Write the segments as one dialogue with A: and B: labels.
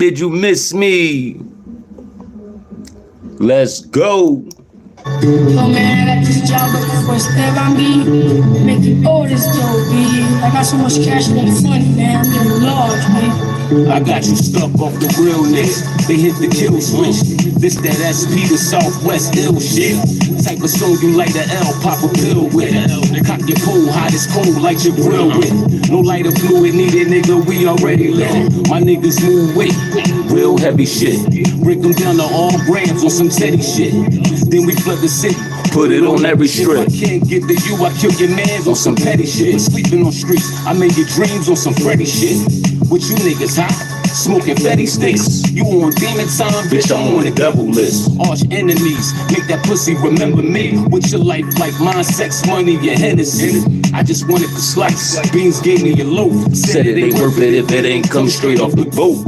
A: Did you miss me? Let's go.
B: Yo, man, I got this job looking for a step on me. Making all this dope, man. I got so much cash it ain't funny, man. I'm getting large, man.
C: I got you stuck off the realness. They hit the kill switch. This that SP, the Southwest ill shit. Type of song you like the L, pop a pill with. Cock your pole, hot as cold, light your grill with. No lighter fluid needed, nigga, we already lit. My niggas move weight, real heavy shit. Break them down to all grams on some Teddy shit. Then we flood the city, put it on every strip. If I can't get to you, I kill your mans on some petty shit. Sleeping on streets, I made your dreams on some Freddy shit. What you niggas hot? Smoking Fetty sticks. You on demon time, bitch, I'm on the devil list. Arch enemies, make that pussy remember me. With your life like mine, sex, money, your Hennessy. I just wanted the slice, beans gave me a loaf.
A: Said it ain't worth it if it ain't come straight off the boat.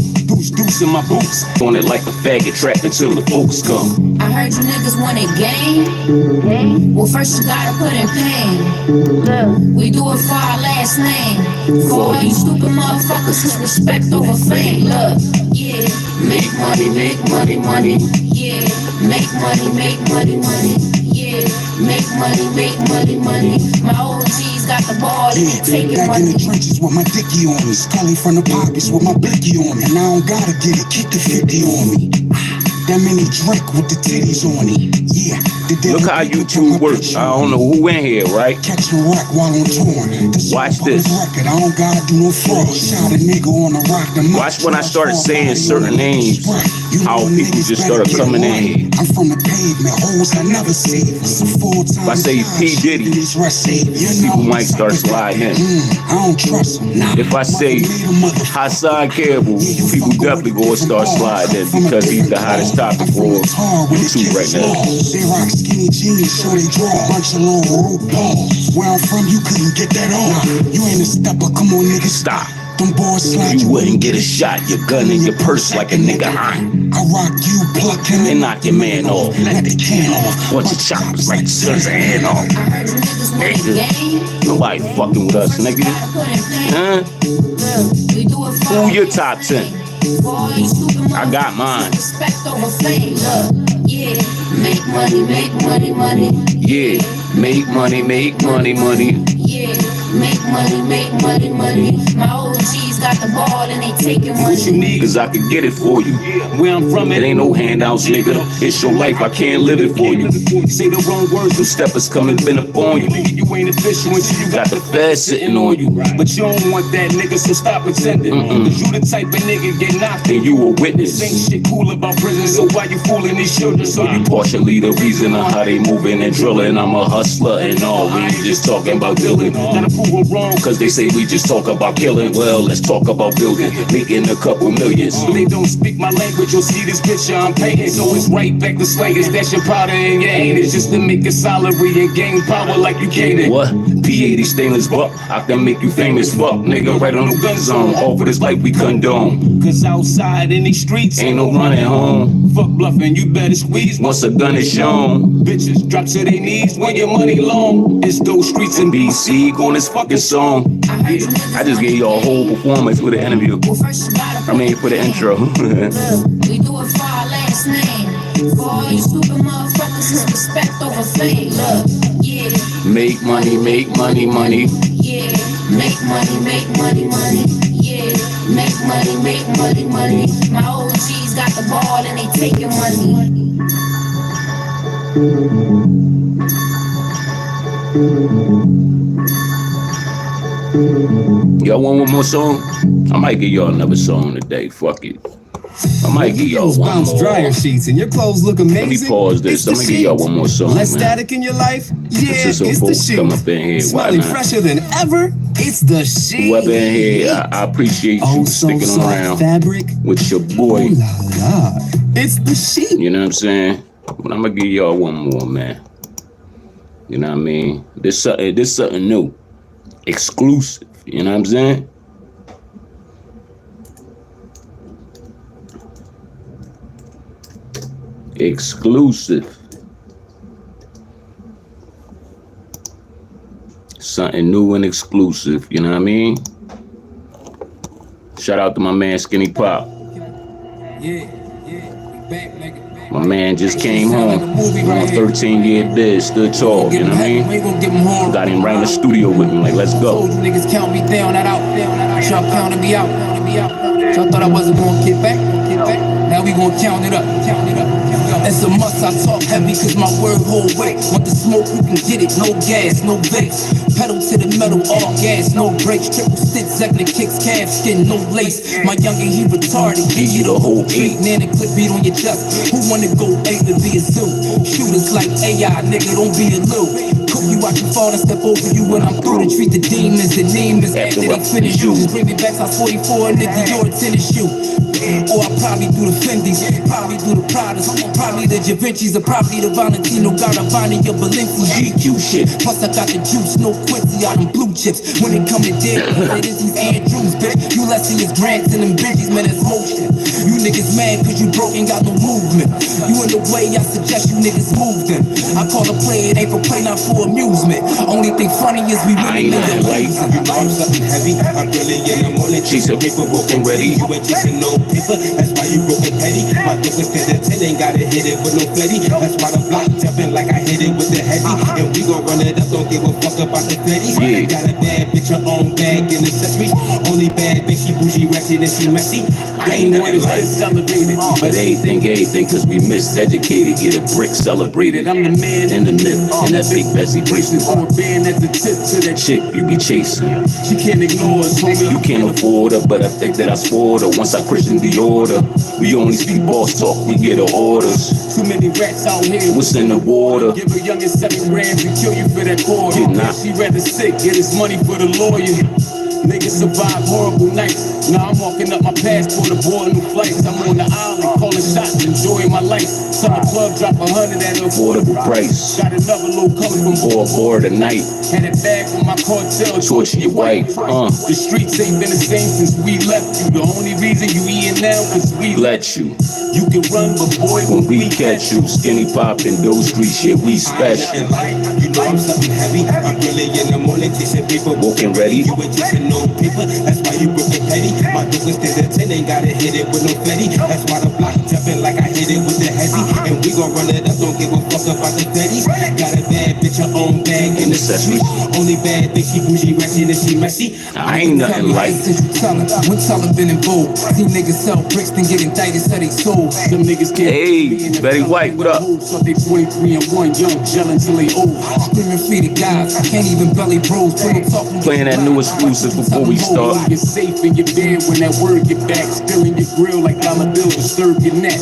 C: Deuce in my boots, on it like a faggot trap until the folks come.
D: I heard you niggas want a game. Well, first you gotta put in pain. We do it for our last name. For all you stupid motherfuckers, it's respect over fame. Look, yeah, make money, money. Yeah, make money, money. Yeah, make money. My OGs got the ball,
E: yeah,
D: taking
E: back
D: money.
E: in the trenches with my dicky on me, scully from the pockets with my blicky on me. And I don't gotta get it, kick the 50 on me. That mini Drake with the titties on it. Yeah,
A: look how YouTube works. I don't know who in here, right?
E: Catching rock while I'm torn.
A: Watch this.
E: Record. I don't gotta do no fraud. Shot a nigga on the rock.
A: Watch when I started saying certain names, how people just started coming in.
E: I'm from the pavement, hoes I never see. It's a full-time.
A: If I say P. Diddy, people might start sliding in.
E: I don't trust him.
A: If I say Hassan, Campbell, people definitely gonna start sliding in because he's the hottest topic for YouTube right now.
E: They rock skinny jeans, so they draw a bunch of little root balls. Where I'm from, you couldn't get that on. You ain't a stepper, come on, nigga,
A: Stop.
E: Them boys slide
A: You wouldn't get a shot, your gun in your purse like a nigga high.
E: I rock you, pluck him
A: And knock your man off.
E: Let the can off.
A: Bunch of choppers like scissors and hand off.
D: I heard you niggas want a game.
A: Nobody fucking with us, nigga.
D: Gotta put in pain.
A: Huh?
D: Look, we do it for
A: Who
D: our
A: your
D: last
A: top 10?
D: name. For all you stupid
A: I got
D: motherfuckers,
A: mine.
D: respect over fame. Look, yeah, make money.
A: Yeah, make money.
D: Yeah, make money. My OGs got the ball and they taking
C: What you
D: money.
C: need?
A: Cause I can get it for you.
C: Where I'm from,
A: It ain't no handouts, nigga. It's your life, I can't live it for you.
C: Say the wrong words,
A: Some steppers coming been up on you.
C: you ain't official until you
A: Got the feds sitting on you.
C: But you don't want that nigga, so stop pretending. Cause you the type of nigga get knocked
A: And you a witness.
C: Ain't shit cool about prison, so why you fooling these children? So you
A: Partially the reason of how they moving and drilling. I'm a hustler and all. We ain't just talking about dealing.
C: gotta prove it wrong.
A: Cause they say we just talk about killing. Well, let's talk about building. Making a couple millions.
C: They don't speak my language, you'll see this picture I'm painting. So it's right back to slangers, that's your powder and your ain't. It's just to make a salary and gain power like you can't it.
A: What? P80 stainless buck. I can make you famous, fuck, nigga. Right on the gun zone. All for this life we condone.
C: Cause outside in these streets,
A: Ain't no running home.
C: fuck bluffing, you better squeeze.
A: Once a gun is shown.
C: Bitches drop to their knees when your money long. It's those streets in
A: BC on this fucking song. I just gave y'all a whole performance with the interview.
D: Well, first you gotta
A: I mean, for the intro.
D: Look, we do it for our last name. For all you stupid motherfuckers, it's respect over fame. Look, yeah,
A: Make money.
D: yeah, make money. Yeah, make money. My OGs got the ball and they taking money.
A: Y'all want one more song? I might give y'all another song today. Fuck it. I might give y'all
F: Those
A: one
F: bounce
A: more.
F: dryer sheets and your clothes look amazing.
A: Let me pause this.
F: It's the
A: I'm gonna give y'all
F: sheets.
A: one more song,
F: Less
A: man.
F: static in your life? Yeah,
A: Since some
F: it's the
A: folks come
F: sheets.
A: up in here, why
F: Smelling
A: not?
F: fresher than ever? It's the sheets.
A: Whoever in here, I appreciate you
F: Oh, so
A: sticking
F: soft
A: around
F: fabric.
A: with your boy.
F: Ooh la la. It's the sheet.
A: You know what I'm saying? But I'm gonna give y'all one more, man. You know what I mean? This something new, exclusive. You know what I'm saying? Exclusive. Something new and exclusive. You know what I mean? Shout out to my man Skinny Pop. My man just came home on a 13-year bid, stood tall, you know what I mean? Got him right in the studio with me, like, let's go.
C: Niggas count me down, that out. Y'all counting me out. Y'all thought I wasn't gonna get back. Now we gon' count it up. It's a must, I talk heavy cause my word hold weight. Want the smoke, you can get it, no gas, no vapes. Pedal to the metal, all gas, no brakes. Triple stick, Zeppelin kicks, calf skin, no lace. My youngin', he retarded, give you the whole beat. Nana clip beat on your chest. Who wanna go A to be a zoo? Shooters like AI, nigga, don't be a little. Cook you out, you fall and step over you when I'm through. To treat the demons, after they finish you. Just bring me back to 44 and the Dior tennis shoe. Or I probably do the Fendi's, probably do the Pradas, probably the Givenchy's, or probably the Valentino Garavani, your Balenciaga GQ shit. Plus I got the juice, no Quincy, all them blue chips. When it come to dick, it is these Andrews, bitch. You less see his grants and them Benjis, man, it's motion. You niggas mad cause you broke, ain't got no movement. You in the way, I suggest you niggas move them. I call a play, it ain't for play, not for amusement. Only thing funny is we really live in losing.
E: You know I'm something heavy, I'm really in the morning. She's a paperwork and ready, you ain't chasing no paper. That's why you broke it petty. My dick was 10 to 10, ain't gotta hit it with no fletty. That's why the block jumping like I hit it with the heavy. And we gon' run it up, don't give a fuck about the fetties. Got a bad bitch, her own bag and accessories. Only bad bitch, she bougie, ratchet, and she messy.
A: I ain't nothing like celebrated, but anything, cause we miseducated. Get a brick celebrated. I'm the man in the myth, and that big Bessie bracelet. Or a band at the tip to that chick you be chasing. She can't ignore us, homie. You can't afford her, but I think that I spoiled her. Once I christened the order, we only speak boss talk, we get her orders. Too many rats out here, what's in the water? Give a youngin' 7 grand to kill you for that quarter. She rather sick, get his money for the lawyer. Niggas survive horrible nights. Now I'm walking up my passport aboard new flights. I'm on the island, calling shots, enjoying my life. Summer club, drop 100 at an affordable price. Got another little coming from board tonight. Had it back with my cartel, torture your wife. The streets ain't been the same since we left you. The only reason you eating now is we let you. You can run, but boy, when we catch you, skinny pop in those streets, shit, we special.
E: You know I'm something heavy, I'm really in the morning, chasing people,
A: walking ready.
E: You ain't chasing no paper, that's why you broke it petty. My dick was 10 to 10, ain't gotta hit it with no fetty. That's why the block jumping like I hit it with the heavy. And we gon' run it up, don't give a fuck about the fetties. Got a bad bitch, her own bag and accessories. Only bad bitch, she bougie, ratchet, and she messy.
A: I ain't nothing like
C: when Tellin' been in vogue. See niggas sell bricks, then get indicted, said they sold. Them niggas can't.
A: Hey, Betty White, what up?
C: So they 23 and 1, young, gelling till they old. Screaming free to guys, can't even belly bros.
A: Playing that new exclusive before we start.
C: You're safe in your bed when that word get back. Still in your grill like dollar bill, disturb your neck.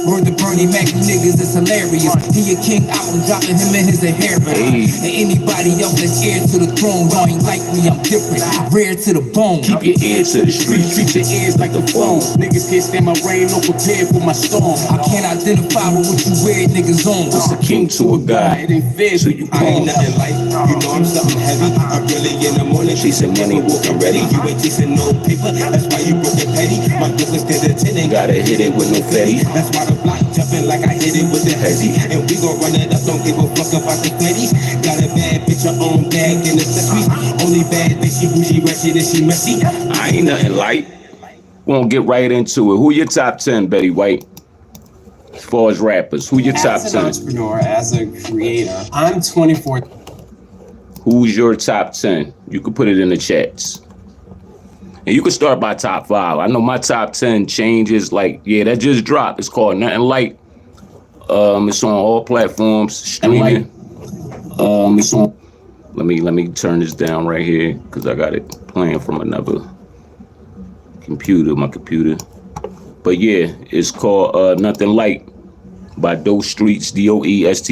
C: Word to Bernie Mac, you niggas, it's hilarious. He a king out, I'm dropping him in his inheritance. And anybody else that's heir to the throne, y'all ain't like me, I'm different. Rare to the bone.
A: Keep your ear to the street, treat your ears like a phone.
C: Niggas can't stand my rain, no prepared for my storm. I can't identify with what you weird niggas on.
A: What's a king to a guy?
C: It ain't fair, so you
E: I ain't nothing like, you know I'm something heavy. I'm really in the morning,
A: chasing money, walking ready.
E: You ain't chasing no paper, that's why you broke it petty. My dick was 10 to 10, ain't
A: gotta hit it with no fetty.
E: That's why the block jumping like I hit it with the heavy. And we gon' run it up, don't give a fuck about the fetties. Got a bad bitch, her own bag and accessories. Only bad bitch, she bougie, ratchet, and she messy.
A: I ain't nothing light. We're gonna get right into it. Who your top 10, Betty White? As far as rappers, who your top 10?
G: As an entrepreneur, as a creator, I'm 24.
A: Who's your top 10? You can put it in the chats. And you can start by top 5. I know my top 10 changes, like, yeah, that just dropped. It's called Nothing Light. It's on all platforms, streaming. It's on. Let me turn this down right here, because I got it playing from another computer, my computer. But yeah, it's called Nothing Light by Doe Streets, DOESTREETZ.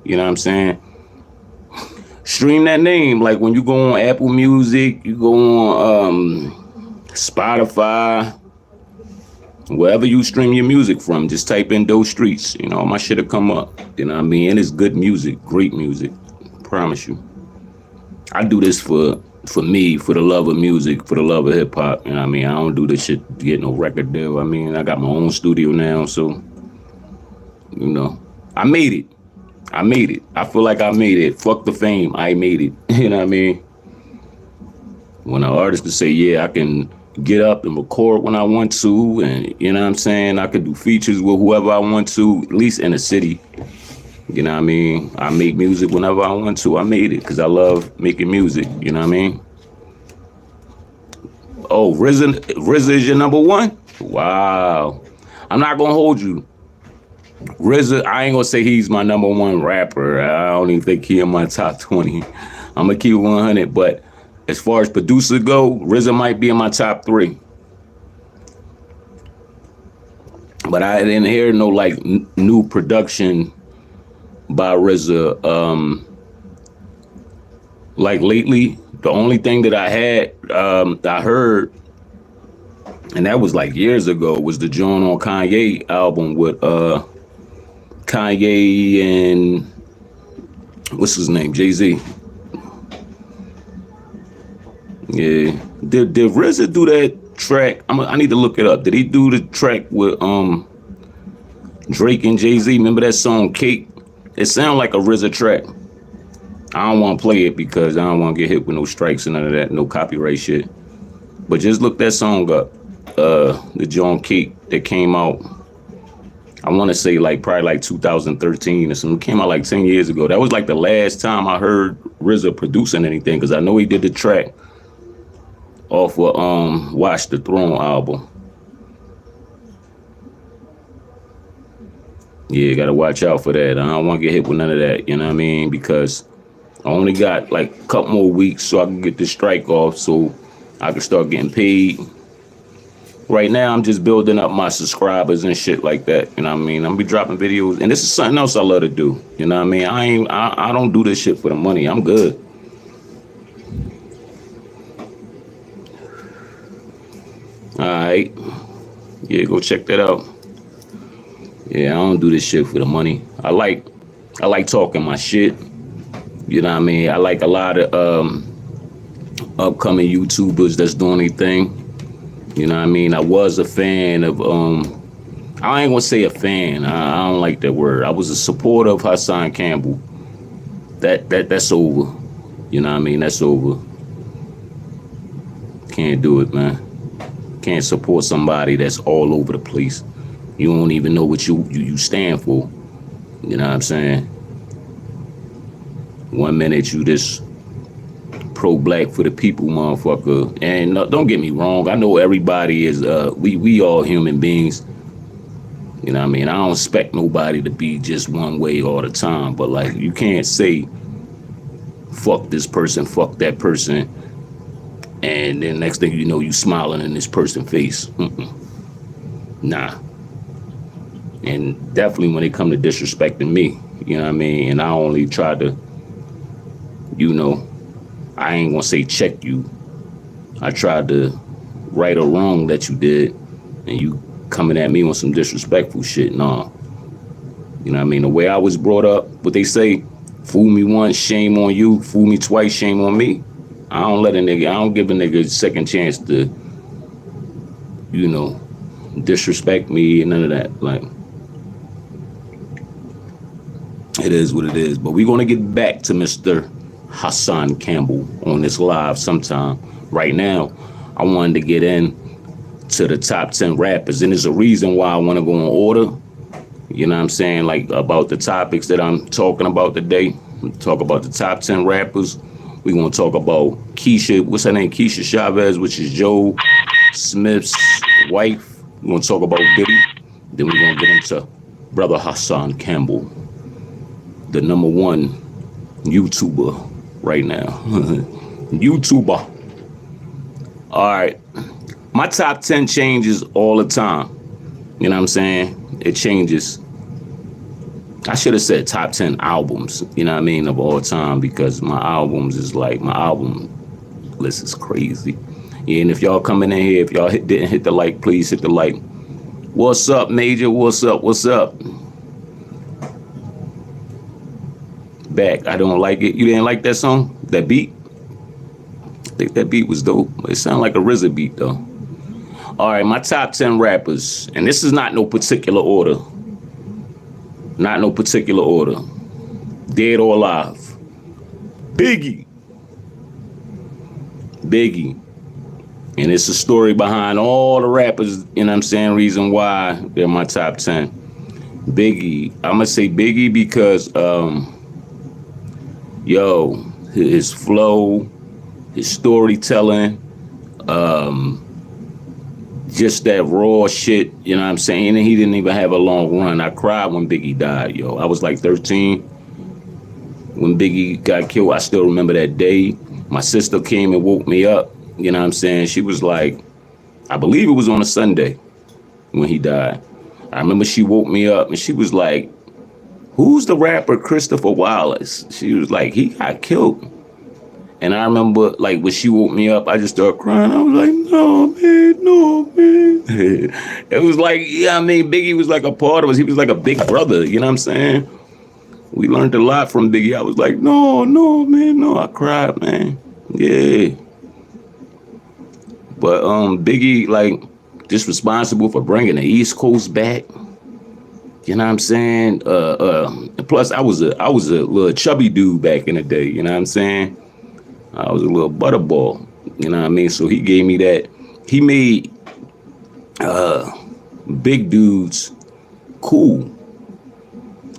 A: You know what I'm saying? Stream that name. Like when you go on Apple Music, you go on Spotify, wherever you stream your music from, just type in Doe Streets. You know, my shit'll come up. You know what I mean? And it's good music, great music. Promise you. I do this for me, for the love of music, for the love of hip hop. You know what I mean? I don't do this shit to get no record deal. I mean, I got my own studio now, so, you know, I made it. I feel like I made it. Fuck the fame. I made it. You know what I mean? When an artist to say, yeah, I can get up and record when I want to, and you know what I'm saying, I could do features with whoever I want to, at least in the city. You know what I mean? I make music whenever I want to. I made it because I love making music. You know what I mean? Oh, RZA is your number one? Wow. I'm not gonna hold you. RZA, I ain't gonna say he's my number one rapper. I don't even think he in my top 20. I'm gonna keep it 100, but as far as producer go, RZA might be in my top 3. But I didn't hear no like new production by RZA. Like lately, the only thing that I had, I heard, and that was like years ago, was the joint on Kanye album with Kanye and what's his name, Jay-Z. Yeah, did RZA do that track? I need to look it up. Did he do the track with Drake and Jay-Z? Remember that song Cake? It sounded like a RZA track. I don't want to play it because I don't want to get hit with no strikes and none of that, no copyright shit. But just look that song up. The John Cake that came out, I want to say like probably like 2013 or something. It came out like 10 years ago. That was like the last time I heard RZA producing anything, because I know he did the track off of Watch the Throne album. Yeah, gotta watch out for that. I don't want to get hit with none of that, you know what I mean? Because I only got like a couple more weeks so I can get this strike off so I can start getting paid. Right now, I'm just building up my subscribers and shit like that, you know what I mean? I'm be dropping videos, and this is something else I love to do, you know what I mean? I don't do this shit for the money. I'm good. All right. Yeah, go check that out. Yeah, I don't do this shit for the money. I like talking my shit. You know what I mean? I like a lot of upcoming YouTubers that's doing their thing. You know what I mean? I was a fan of I ain't gonna say a fan. I don't like that word. I was a supporter of Hassan Campbell. That's over. You know what I mean? That's over. Can't do it, man. Can't support somebody that's all over the place. You don't even know what you stand for. You know what I'm saying? 1 minute you just pro-black for the people, motherfucker. And don't get me wrong. I know everybody is, we all human beings. You know what I mean? I don't expect nobody to be just one way all the time. But like, you can't say, fuck this person, fuck that person, and then next thing you know, you smiling in this person's face. Nah. And definitely when they come to disrespecting me, you know what I mean? And I only try to, you know, I ain't gonna say check you. I tried to right or wrong that you did, and you coming at me on some disrespectful shit. Nah. You know what I mean? The way I was brought up, what they say, fool me once, shame on you. Fool me twice, shame on me. I don't give a nigga a second chance to, you know, disrespect me and none of that. Like, it is what it is. But we're gonna get back to Mr. Hassan Campbell on this live sometime. Right now, I wanted to get in to the top 10 rappers, and there's a reason why I want to go in order. You know what I'm saying? Like, about the topics that I'm talking about today. Talk about the top 10 rappers. We're going to talk about Kisha, what's her name? Kisha Chavis, which is Joe Smith's wife. We're going to talk about Diddy. Then we're going to get into Brother Hassan Campbell, the number one YouTuber right now. YouTuber. All right. My top 10 changes all the time. You know what I'm saying? It changes. I should have said top 10 albums, you know what I mean, of all time, because my albums is like, my album list is crazy. Yeah, and if y'all coming in here, if y'all didn't hit the like, please hit the like. What's up, Major? What's up? What's up? Back. I don't like it. You didn't like that song? That beat? I think that beat was dope. It sounded like a RZA beat, though. All right, my top 10 rappers. And this is not no particular order. Not no particular order. Dead or alive. Biggie. And it's a story behind all the rappers, you know what I'm saying, reason why they're my top 10. Biggie, I'm gonna say Biggie because, his flow, his storytelling, just that raw shit, you know what I'm saying? And he didn't even have a long run. I cried when Biggie died, yo. I was like 13 when Biggie got killed. I still remember that day. My sister came and woke me up, you know what I'm saying? She was like, I believe it was on a Sunday when he died. I remember she woke me up and she was like, who's the rapper Christopher Wallace? She was like, he got killed. And I remember, like, when she woke me up, I just started crying. I was like, no, man. It was like, yeah, I mean, Biggie was like a part of us. He was like a big brother, you know what I'm saying? We learned a lot from Biggie. I was like, no, man, no. I cried, man. Yeah. But Biggie, like, just responsible for bringing the East Coast back. You know what I'm saying? Plus, I was a little chubby dude back in the day, you know what I'm saying? I was a little butterball, you know what I mean? So he gave me that. He made big dudes cool.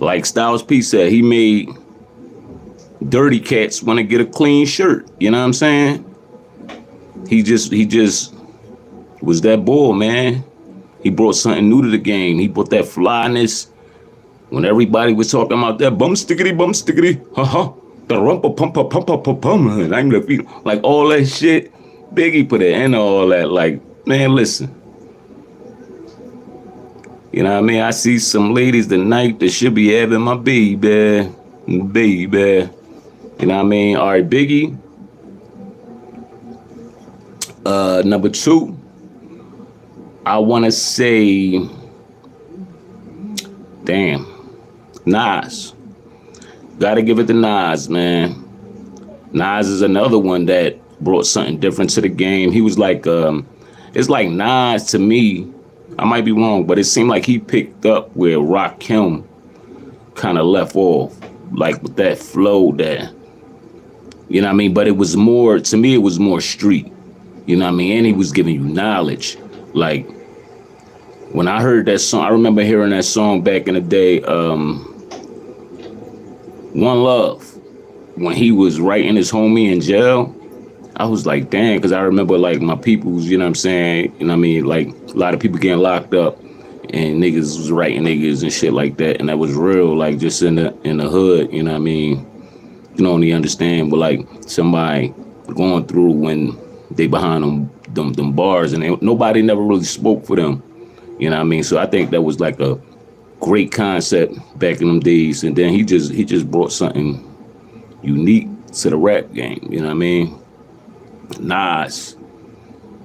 A: Like Styles P said, he made dirty cats want to get a clean shirt. You know what I'm saying? He just was that bull, man. He brought something new to the game. He brought that flyness. When everybody was talking about that bum stickity, ha. The rumpa pumpa pumpa, I'm the feet, like all that shit. Biggie put it in all that. Like, man, listen. You know what I mean? I see some ladies tonight that should be having my baby. You know what I mean? All right, Biggie. Number 2, I want to say, Nas. Gotta give it to Nas, man. Nas is another one that brought something different to the game. He was like, it's like Nas to me, I might be wrong, but it seemed like he picked up where Rakim kind of left off. Like with that flow that, you know what I mean? But it was more, to me, it was more street. You know what I mean? And he was giving you knowledge. Like, when I heard that song, I remember hearing that song back in the day, One Love, when he was writing his homie in jail. I was like, damn, because I remember like my peoples, you know what I'm saying? You know what I mean? Like a lot of people getting locked up and niggas was writing niggas and shit like that. And that was real, like just in the hood, you know what I mean? You don't only understand, but like somebody going through when they behind them bars and nobody never really spoke for them. You know what I mean? So I think that was like a great concept back in them days. And then he just brought something unique to the rap game. You know what I mean? Nas.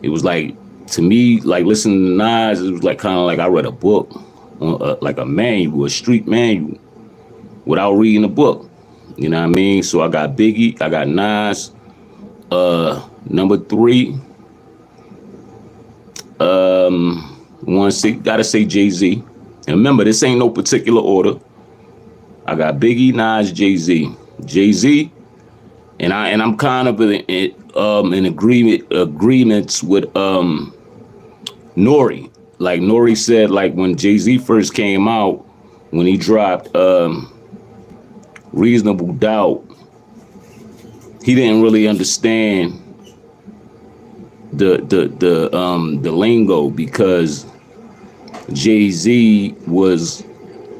A: It was like, to me, like listening to Nas, it was like kind of like I read a book, like a manual, a street manual, without reading a book. You know what I mean? So I got Biggie, I got Nas. Number 3, gotta say Jay-Z. And remember, this ain't no particular order. I got Biggie, Nas, Jay-Z. Jay-Z, and I'm kind of in agreements with Nori. Like Nori said, like when Jay-Z first came out, when he dropped Reasonable Doubt, he didn't really understand the lingo because Jay-Z was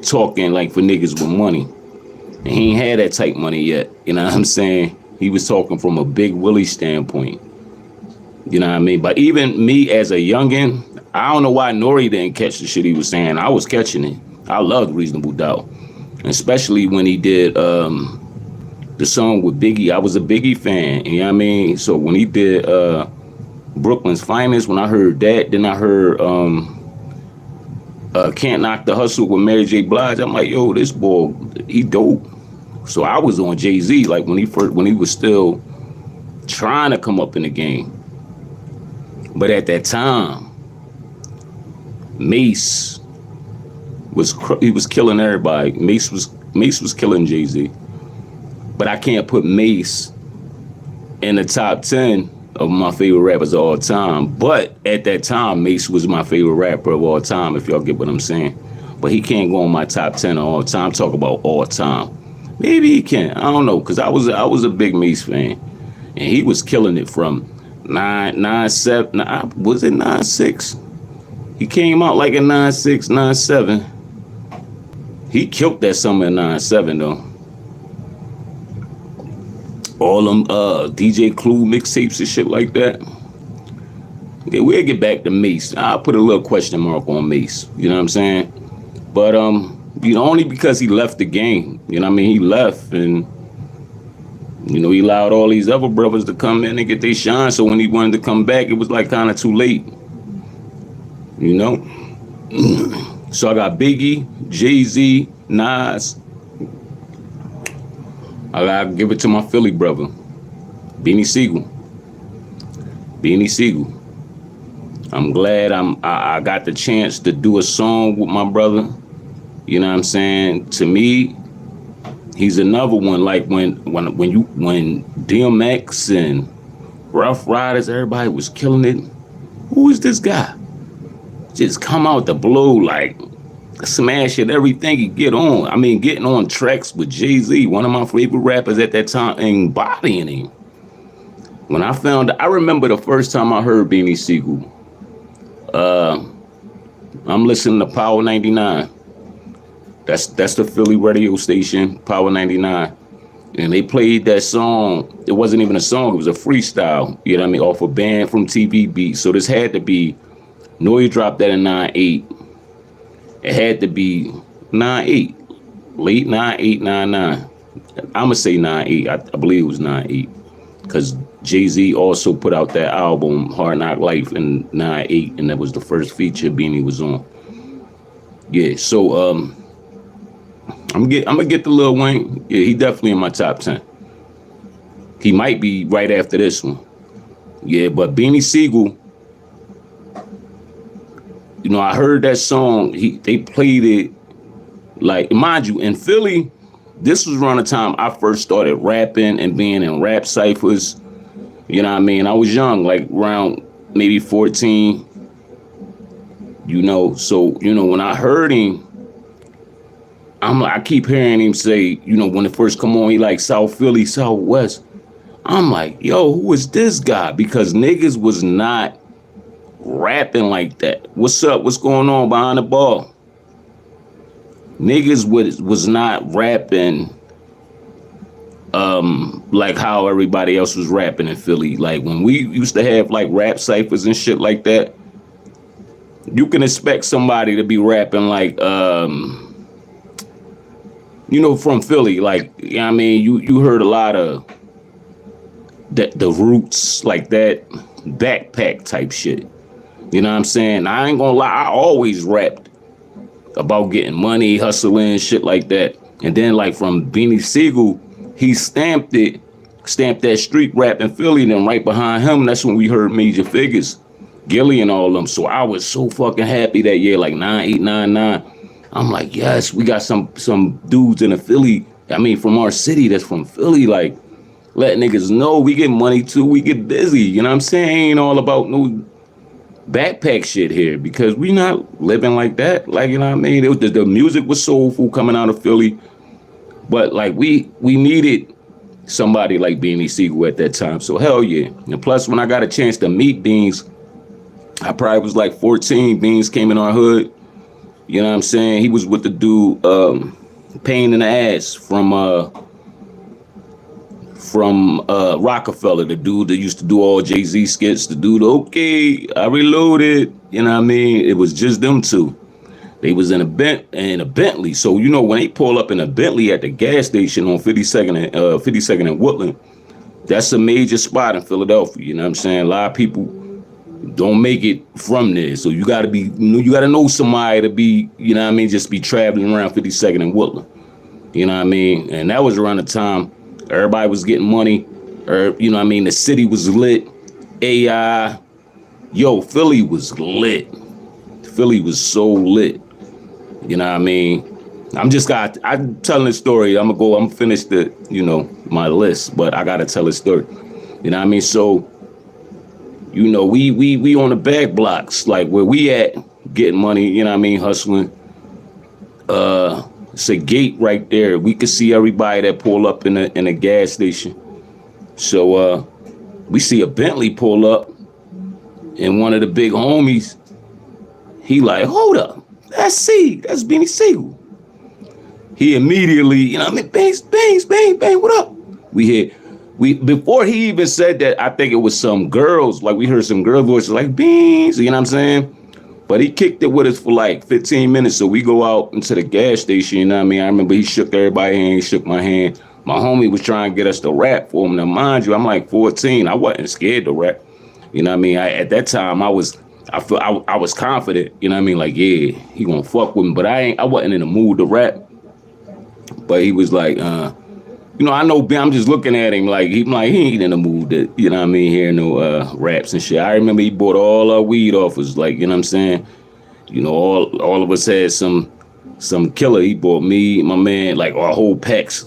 A: talking like for niggas with money. And he ain't had that type money yet. You know what I'm saying? He was talking from a Big Willie standpoint. You know what I mean? But even me as a youngin', I don't know why Nori didn't catch the shit he was saying. I was catching it. I loved Reasonable Doubt. Especially when he did the song with Biggie. I was a Biggie fan. You know what I mean? So when he did Brooklyn's Finest, when I heard that, then I heard Can't Knock the Hustle with Mary J. Blige. I'm like, yo, this boy, he dope. So I was on Jay-Z like when he was still trying to come up in the game. But at that time, Mace was killing everybody. Mace was killing Jay-Z. But I can't put Mace in the top 10 of my favorite rappers of all time. But at that time, Mace was my favorite rapper of all time, if y'all get what I'm saying. But he can't go on my top 10 of all time. Talk about all time. Maybe he can. I don't know, because I was a big Mace fan. And he was killing it from 9-7. Was it 9-6? He came out like a 9-6, 9-7. He killed that summer in 9-7 though. All them DJ Clue mixtapes and shit like that. Okay, we'll get back to Mace. I'll put a little question mark on Mace. You know what I'm saying? But only because he left the game. You know what I mean? He left and he allowed all these other brothers to come in and get their shine. So when he wanted to come back, it was like kind of too late. You know? So I got Biggie, Jay-Z, Nas. I gotta give it to my Philly brother, Beanie Siegel. I'm glad I got the chance to do a song with my brother. You know what I'm saying? To me, he's another one. Like when DMX and Rough Riders, everybody was killing it. Who is this guy? Just come out the blue, like smash it, everything he get on. I mean, getting on tracks with Jay-Z, one of my favorite rappers at that time, embodying him. When I remember the first time I heard Beanie Siegel. I'm listening to Power 99. That's the Philly radio station, Power 99. And they played that song. It wasn't even a song, it was a freestyle, you know what I mean, off a band from TV Beat. So this had to be, he dropped that in 9-8. It had to be 9-8, late 9-8, 9-9. I'ma say 9-8. I believe it was 9-8, because Jay-Z also put out that album Hard Knock Life in 9-8, and that was the first feature Beanie was on. Yeah, so I'm gonna get the Lil Wayne. Yeah, he definitely in my top 10. He might be right after this one. Yeah, but Beanie Siegel. I heard that song. They played it, like, mind you, in Philly, this was around the time I first started rapping and being in rap ciphers. You know what I mean? I was young, like around maybe 14. So when I heard him, I keep hearing him say, when it first come on, he like South Philly, Southwest. I'm like, yo, who is this guy? Because niggas was not rapping like that. What's up? What's going on behind the ball? Niggas was not rapping like how everybody else was rapping in Philly. Like when we used to have like rap ciphers and shit like that, you can expect somebody to be rapping like from Philly. Like, you know what I mean, you heard a lot of the roots, like that backpack type shit. You know what I'm saying? I ain't gonna lie, I always rapped about getting money, hustling, shit like that. And then like from Beanie Siegel, he stamped that street rap in Philly, and then right behind him, that's when we heard Major Figures, Gilly and all of them. So I was so fucking happy that year, like 9-8, 9-9. I'm like, yes, we got some dudes in the Philly, I mean from our city that's from Philly, like let niggas know we get money too, we get busy, you know what I'm saying? Ain't all about no backpack shit here, because we not living like that. Like, you know what I mean? The music was soulful coming out of Philly, but like we needed somebody like Beanie Siegel at that time. So hell yeah. And plus, when I got a chance to meet Beans, I probably was like 14. Beans came in our hood. You know what I'm saying? He was with the dude, Pain in the Ass from Rockefeller, the dude that used to do all Jay-Z skits, the dude, okay, I reloaded, you know what I mean? It was just them two. They was in a Bentley. So, when they pull up in a Bentley at the gas station on 52nd and Woodland, that's a major spot in Philadelphia, you know what I'm saying? A lot of people don't make it from there. So you gotta know somebody to be, you know what I mean, just be traveling around 52nd and Woodland. You know what I mean? And that was around the time everybody was getting money, or you know what I mean, the city was lit. AI, Philly was lit. Philly was so lit. You know what I mean? I'm telling the story. I'm gonna finish my list, but I gotta tell a story. You know what I mean? So you know, we on the back blocks, like where we at, getting money, you know what I mean, hustling. It's a gate right there. We could see everybody that pull up in a gas station. So we see a Bentley pull up, and one of the big homies, he like, hold up, that's Beanie Siegel. He immediately, you know what I mean, bangs, bang, bang, what up? Before he even said that, I think it was some girls, like we heard some girl voices like, Beans, you know what I'm saying? But he kicked it with us for like 15 minutes. So we go out into the gas station, you know what I mean? I remember he shook everybody's hand, he shook my hand. My homie was trying to get us to rap for him. Now, mind you, I'm like 14. I wasn't scared to rap. You know what I mean? At that time, I was confident, you know what I mean? Like, yeah, he gonna fuck with me. But I wasn't in the mood to rap. But he was like, you know, I know I'm just looking at him like he ain't in the mood to, you know what I mean, hear no raps and shit. I remember he bought all our weed off us, like, you know what I'm saying? You know, all of us had some killer. He bought me, my man, like our whole packs.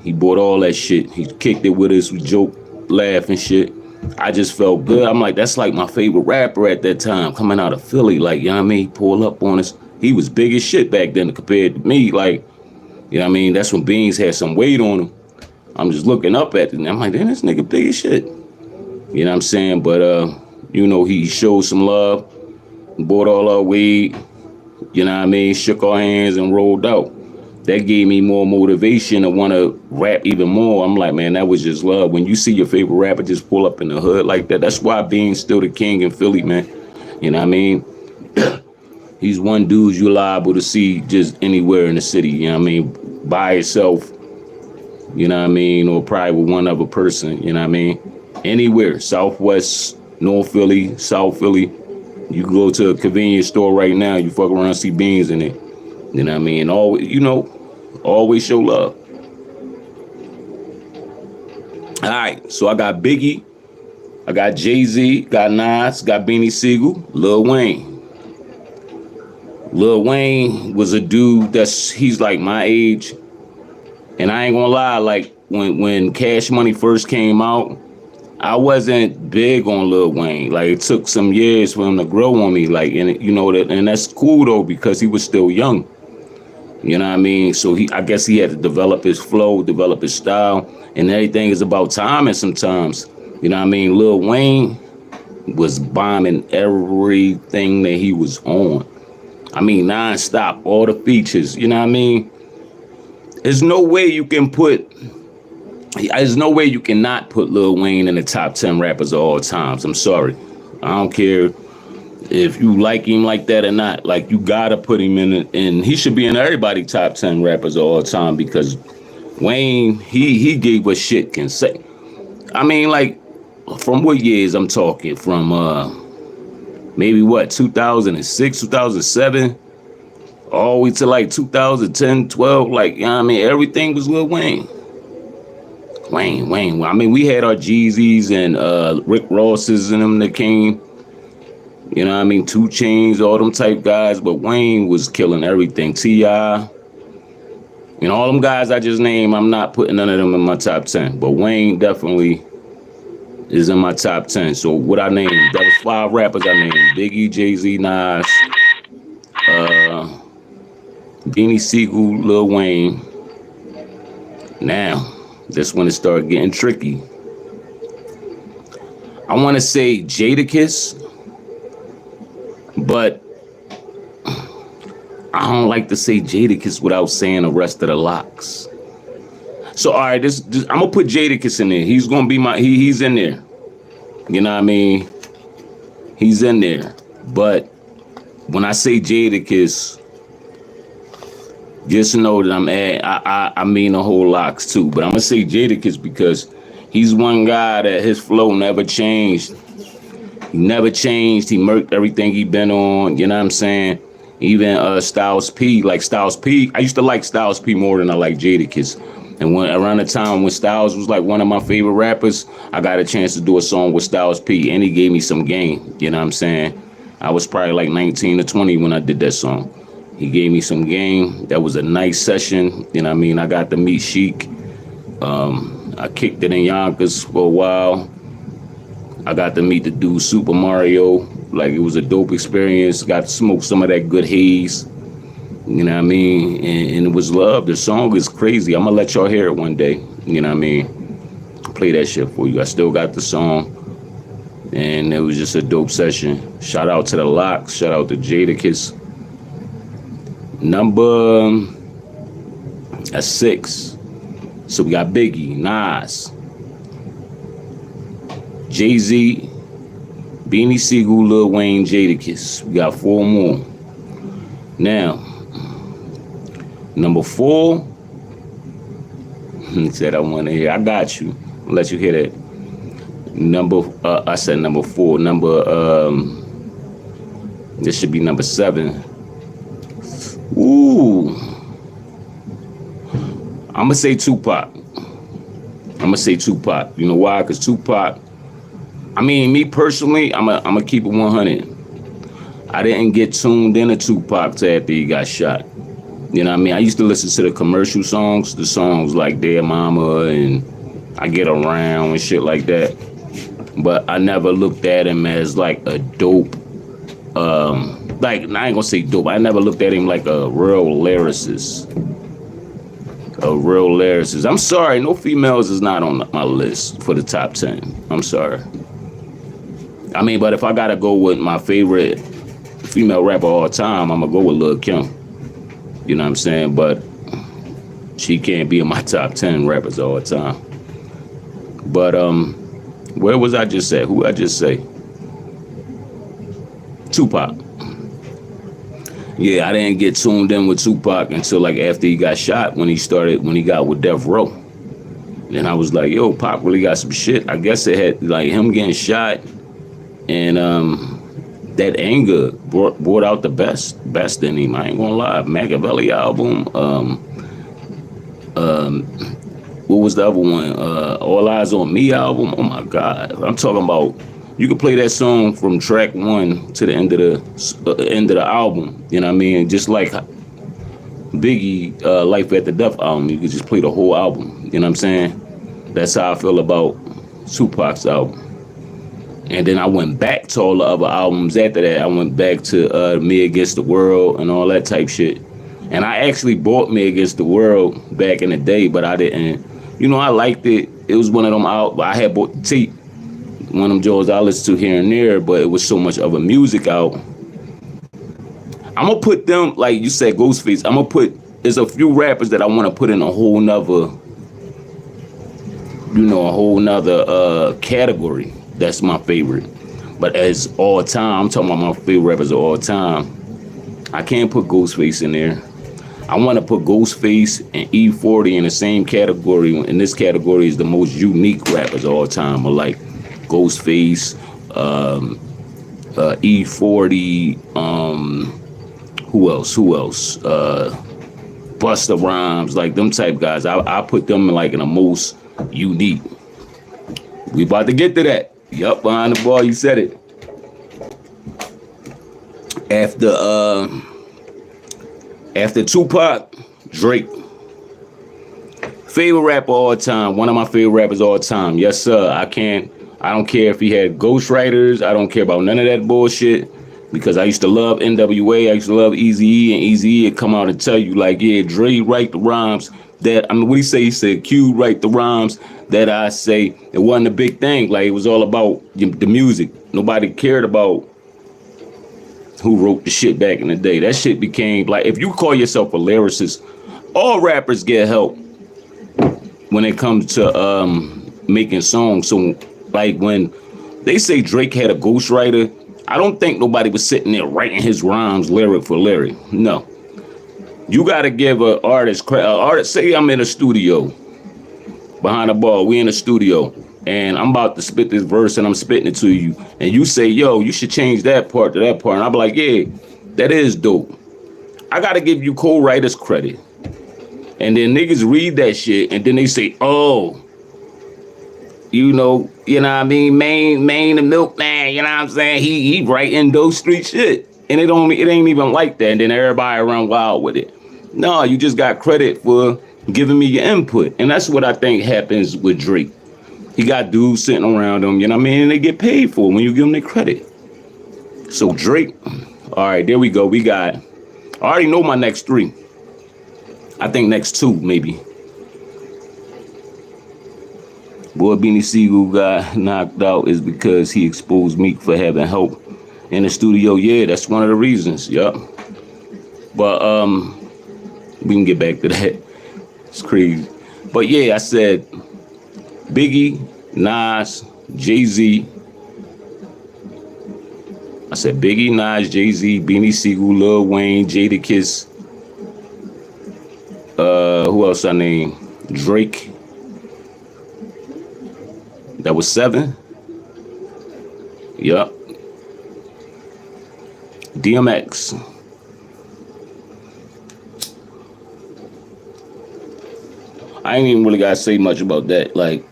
A: He bought all that shit. He kicked it with us, we joked, laugh and shit. I just felt good. I'm like, that's like my favorite rapper at that time, coming out of Philly, like, you know what I mean? He pulled up on us. He was big as shit back then compared to me, like, you know what I mean? That's when Beans had some weight on him. I'm just looking up at it, and I'm like, damn, this nigga big as shit. You know what I'm saying? But, you know, he showed some love, bought all our weed, you know what I mean? Shook our hands and rolled out. That gave me more motivation to want to rap even more. I'm like, man, that was just love. When you see your favorite rapper just pull up in the hood like that, that's why Beans still the king in Philly, man. You know what I mean? He's one dude you're liable to see just anywhere in the city, you know what I mean? By himself, you know what I mean? Or probably with one other person, you know what I mean? Anywhere, Southwest, North Philly, South Philly. You can go to a convenience store right now, you fuck around, see Beans in it. You know what I mean? Always, you know, always show love. All right, so I got Biggie, I got Jay-Z, got Nas, got Beanie Siegel, Lil Wayne. Lil Wayne was a dude he's like my age. And I ain't gonna lie, like when Cash Money first came out, I wasn't big on Lil Wayne. Like it took some years for him to grow on me. Like, and you know that, and that's cool though because he was still young. You know what I mean? So I guess he had to develop his flow, develop his style, and everything is about timing sometimes. You know what I mean? Lil Wayne was bombing everything that he was on. I mean, nonstop, all the features. You know what I mean? There's no way you cannot put Lil Wayne in the top 10 rappers of all times. I'm sorry. I don't care if you like him like that or not. Like, you gotta put him in it, and he should be in everybody's top 10 rappers of all time because Wayne, he gave us shit can say. I mean, like, from what years I'm talking? From maybe 2006, 2007? All the way to like 2010, 12, like, you know what I mean? Everything was Lil Wayne. Wayne. I mean, we had our Jeezys and Rick Rosses and them that came. You know what I mean? 2 Chainz, all them type guys. But Wayne was killing everything. T.I. You know, all them guys I just named, I'm not putting none of them in my top 10. But Wayne definitely is in my top 10. So what I named, that was 5 rappers I named. Biggie, Jay-Z, Nas, Beanie Siegel, Lil Wayne. Now, that's when it started getting tricky. I want to say Jadakiss, but I don't like to say Jadakiss without saying the rest of the locks. So, all right, this I'm going to put Jadakiss in there. He's going to be he's in there. You know what I mean? He's in there. But when I say Jadakiss, just know that I mean the whole locks too. But I'm gonna say Jadakiss because he's one guy that his flow never changed. He never changed. He murked everything he been on. You know what I'm saying? Even Styles P. Like Styles P. I used to like Styles P more than I like Jadakiss. And when around the time when Styles was like one of my favorite rappers, I got a chance to do a song with Styles P. And he gave me some game. You know what I'm saying? I was probably like 19 or 20 when I did that song. He gave me some game. That was a nice session. You know what I mean? I got to meet Sheik. I kicked it in Yonkers for a while. I got to meet the dude Super Mario. Like, it was a dope experience. Got to smoke some of that good haze. You know what I mean? And it was love. The song is crazy. I'm gonna let y'all hear it one day. You know what I mean? Play that shit for you. I still got the song. And it was just a dope session. Shout out to the Locks. Shout out to Jadakiss. Number 6. So we got Biggie, Nas, Jay-Z, Beanie Sigel, Lil Wayne, Jadakiss. We got 4 more. Now, number 4. He said I want to hear. I got you. I'll let you hear that. I said number 4. This should be number 7. Ooh. I'm gonna say Tupac. You know why? Because Tupac, I mean, me personally, I'm gonna keep it 100. I didn't get tuned into Tupac till after he got shot. You know what I mean? I used to listen to the commercial songs, the songs like Dear Mama and I Get Around and shit like that. But I never looked at him as like a dope, like, I ain't gonna say dope. I never looked at him like a real lyricist. I'm sorry, no females is not on my list for the top 10. I'm sorry. I mean, but if I gotta go with my favorite female rapper all time, I'm gonna go with Lil' Kim. You know what I'm saying? But she can't be in my top 10 rappers all the time. But where was I just at? Who I just say? Tupac. Yeah, I didn't get tuned in with Tupac until like after he got shot, when he got with Death Row. And I was like, yo, Pac really got some shit. I guess it had like him getting shot and that anger brought out the best in him. I ain't gonna lie. Machiavelli album. What was the other one? All Eyes on Me album. Oh my God. I'm talking about, you could play that song from track 1 to the end of the album. You know what I mean? Just like Biggie, Life After Death album. You could just play the whole album. You know what I'm saying? That's how I feel about Tupac's album. And then I went back to all the other albums after that. I went back to Me Against the World and all that type shit. And I actually bought Me Against the World back in the day, but I didn't. You know, I liked it. It was one of them out. I had bought the tape. One of them Joes I listened to here and there, but it was so much of a music out. I'm going to put them, like you said, Ghostface. There's a few rappers that I want to put in a whole nother category. That's my favorite. But as all time, I'm talking about my favorite rappers of all time. I can't put Ghostface in there. I want to put Ghostface and E40 in the same category. And this category is the most unique rappers of all time. Or like Ghostface, E40, who else? Busta Rhymes, like them type guys. I put them like in the most unique. We about to get to that. Yup, behind the ball, you said it. After Tupac, Drake. Favorite rapper all time. One of my favorite rappers all time. Yes, sir. I don't care if he had ghostwriters. I don't care about none of that bullshit. Because I used to love NWA. I used to love Eazy-E. And Eazy-E would come out and tell you, like, yeah, Dre write the rhymes that, I mean, what he say? He said, Q write the rhymes that I say. It wasn't a big thing. Like, it was all about the music. Nobody cared about who wrote the shit back in the day. That shit became, like, if you call yourself a lyricist, all rappers get help when it comes to making songs. So, like, when they say Drake had a ghostwriter, I don't think nobody was sitting there writing his rhymes lyric for lyric. No. You got to give an artist credit. Say I'm in a studio, behind the ball, we in a studio, and I'm about to spit this verse and I'm spitting it to you, and you say, yo, you should change that part to that part. And I'll be like, yeah, that is dope. I got to give you co-writers credit. And then niggas read that shit, and then they say, oh, you know what I mean? Main the milkman, you know what I'm saying? He writing those street shit. And it ain't even like that. And then everybody run wild with it. No, you just got credit for giving me your input. And that's what I think happens with Drake. He got dudes sitting around him, you know what I mean? And they get paid for it when you give them their credit. So Drake, all right, there we go. We got, I already know my next 3. I think next 2, maybe. Boy, Beanie Siegel got knocked out is because he exposed Meek for having help in the studio. Yeah, that's one of the reasons. Yup. But we can get back to that. It's crazy. But yeah, I said Biggie, Nas, Jay-Z. I said Biggie, Nas, Jay-Z, Beanie Siegel, Lil Wayne, Jadakiss. Who else I named? Drake. That was 7. Yup. DMX. I ain't even really gotta say much about that. Like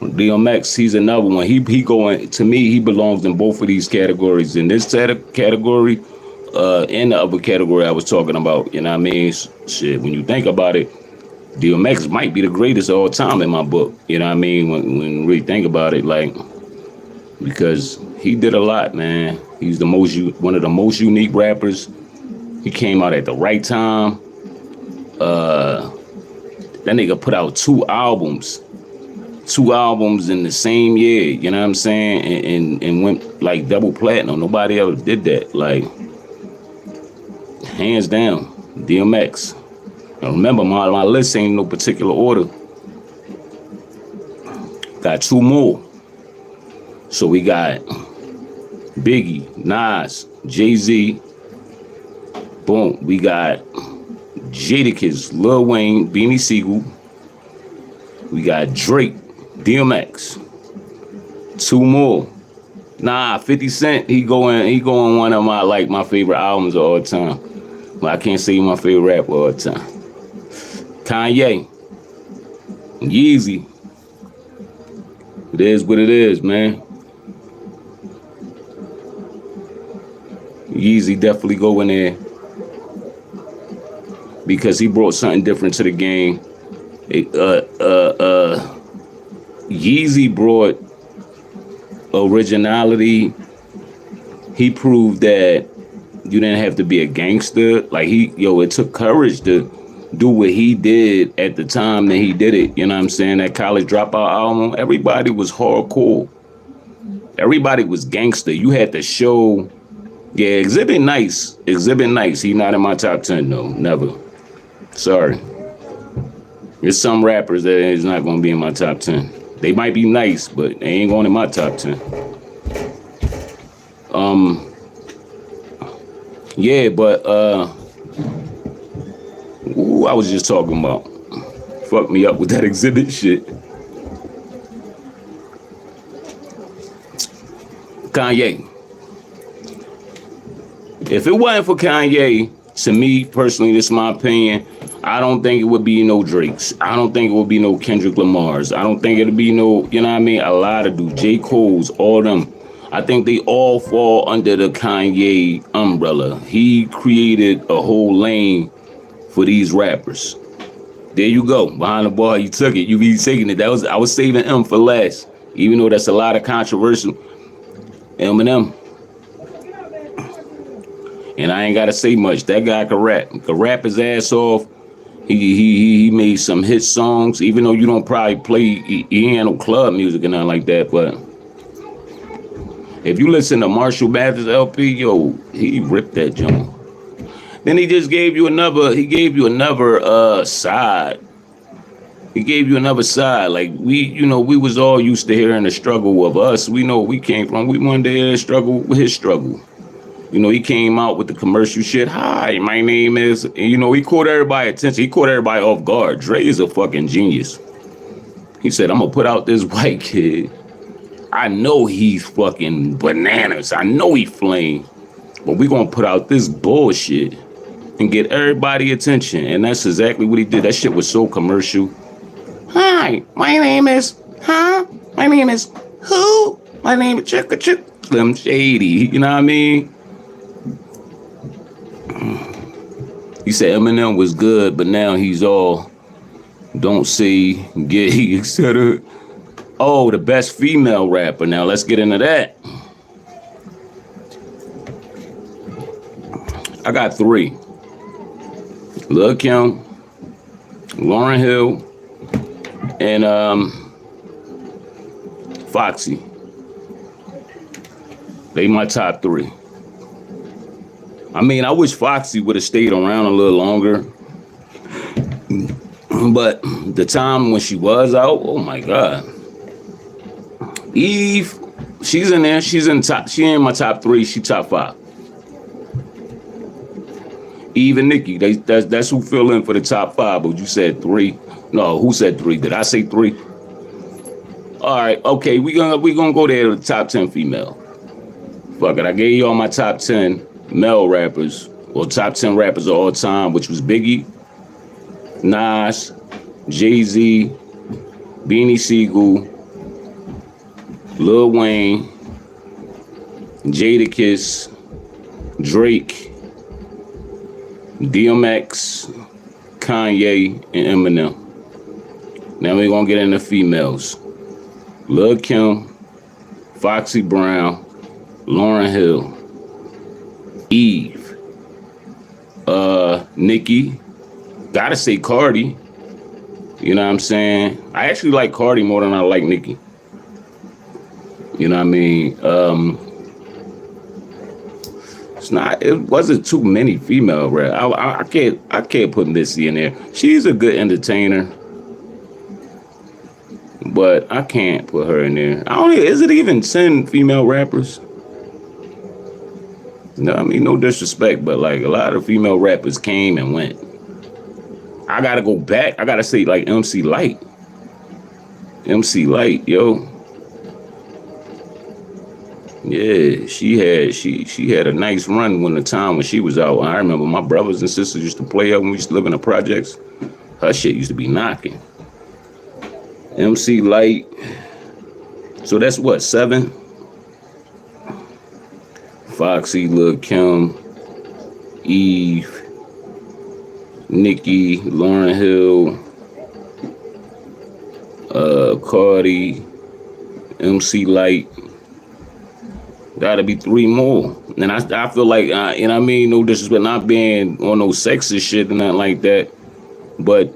A: DMX, he's another one. He going, to me, he belongs in both of these categories. In this category, in the other category I was talking about. You know what I mean? Shit, when you think about it, DMX might be the greatest of all time in my book. You know what I mean? When you really think about it, like, because he did a lot, man. He's one of the most unique rappers. He came out at the right time. That nigga put out 2 albums. 2 albums in the same year, you know what I'm saying? And went like double platinum. Nobody ever did that. Like, hands down, DMX. Now remember, my list ain't in no particular order. Got 2 more. So we got Biggie, Nas, Jay-Z. Boom. We got Jadakiss, Lil Wayne, Beanie Siegel. We got Drake, DMX. 2 more. Nah, 50 Cent, he going one of my favorite albums of all time. Well, I can't say my favorite rapper of all time. Kanye. Yeezy. It is what it is, man. Yeezy definitely go in there because he brought something different to the game. Yeezy brought originality. He proved that you didn't have to be a gangster. Like it took courage to do what he did at the time that he did it. You know what I'm saying? That College Dropout album, everybody was hardcore. Everybody was gangster. You had to show. Yeah, Exhibit Nice. He not in my top 10 though. Never. Sorry. There's some rappers that is not going to be in my top 10. They might be nice, but they ain't going in my top 10. Yeah, but I was just talking about. Fuck me up with that Exhibit shit. Kanye. If it wasn't for Kanye, to me personally, this is my opinion, I don't think it would be no Drakes. I don't think it would be no Kendrick Lamars. I don't think it'd be no, you know what I mean? A lot of dudes, J. Cole's, all them. I think they all fall under the Kanye umbrella. He created a whole lane for these rappers. There you go. Behind the bar, you took it. You be taking it. I was saving M for last. Even though that's a lot of controversial. Eminem. And I ain't gotta say much. That guy could rap. Could rap his ass off. He made some hit songs, even though you don't probably play, he ain't no club music and nothing like that, but if you listen to Marshall Mathers LP, yo, he ripped that joint. Then he gave you another side. He gave you another side. Like we was all used to hearing the struggle of us. We know where we came from. We wanted to hear his struggle with his struggle. You know, he came out with the commercial shit. Hi, my name is, and, you know, he caught everybody attention. He caught everybody off guard. Dre is a fucking genius. He said, I'm going to put out this white kid. I know he's fucking bananas. I know he flame. But we going to put out this bullshit and get everybody attention. And that's exactly what he did. That shit was so commercial. Hi, my name is, my name is who? My name is Slim Shady. You know what I mean? He said Eminem was good, but now he's all don't say gay, etc. Oh, the best female rapper. Now let's get into that. I got 3. Lil Kim, Lauryn Hill, and Foxy. They my top 3. I mean, I wish Foxy would have stayed around a little longer. But the time when she was out, oh my God. Eve, she's in there. She in my top 3. She top 5. Eve and Nicki, that's who fill in for the top 5. But you said 3. No, who said 3? Did I say 3? All right, okay, we gonna go there to the top 10 female. Fuck it, I gave you all my top 10 male rappers, or top 10 rappers of all time, which was Biggie, Nas, Jay-Z, Beanie Siegel, Lil Wayne, Jadakiss, Drake, DMX, Kanye, and Eminem. Now we're gonna get into females. Lil Kim, Foxy Brown, Lauryn Hill, Eve, Nicki, gotta say Cardi. You know what I'm saying? I actually like Cardi more than I like Nicki. You know what I mean? It wasn't too many female rap. I can't put Missy in there. She's a good entertainer, but I can't put her in there. Is it even 10 female rappers? No, I mean, no disrespect, but like a lot of female rappers came and went. I gotta go back. I gotta say like MC Lyte. MC Lyte, yo. Yeah, she had a nice run when the time when she was out. I remember my brothers and sisters used to play her when we used to live in the projects. Her shit used to be knocking. MC Lyte. So that's what, 7? Foxy, Lil Kim, Eve, Nicki, Lauryn Hill, Cardi, MC Lyte. Gotta be 3 more. And I feel like, and I mean, no disrespect, not being on no sexist shit and nothing like that, but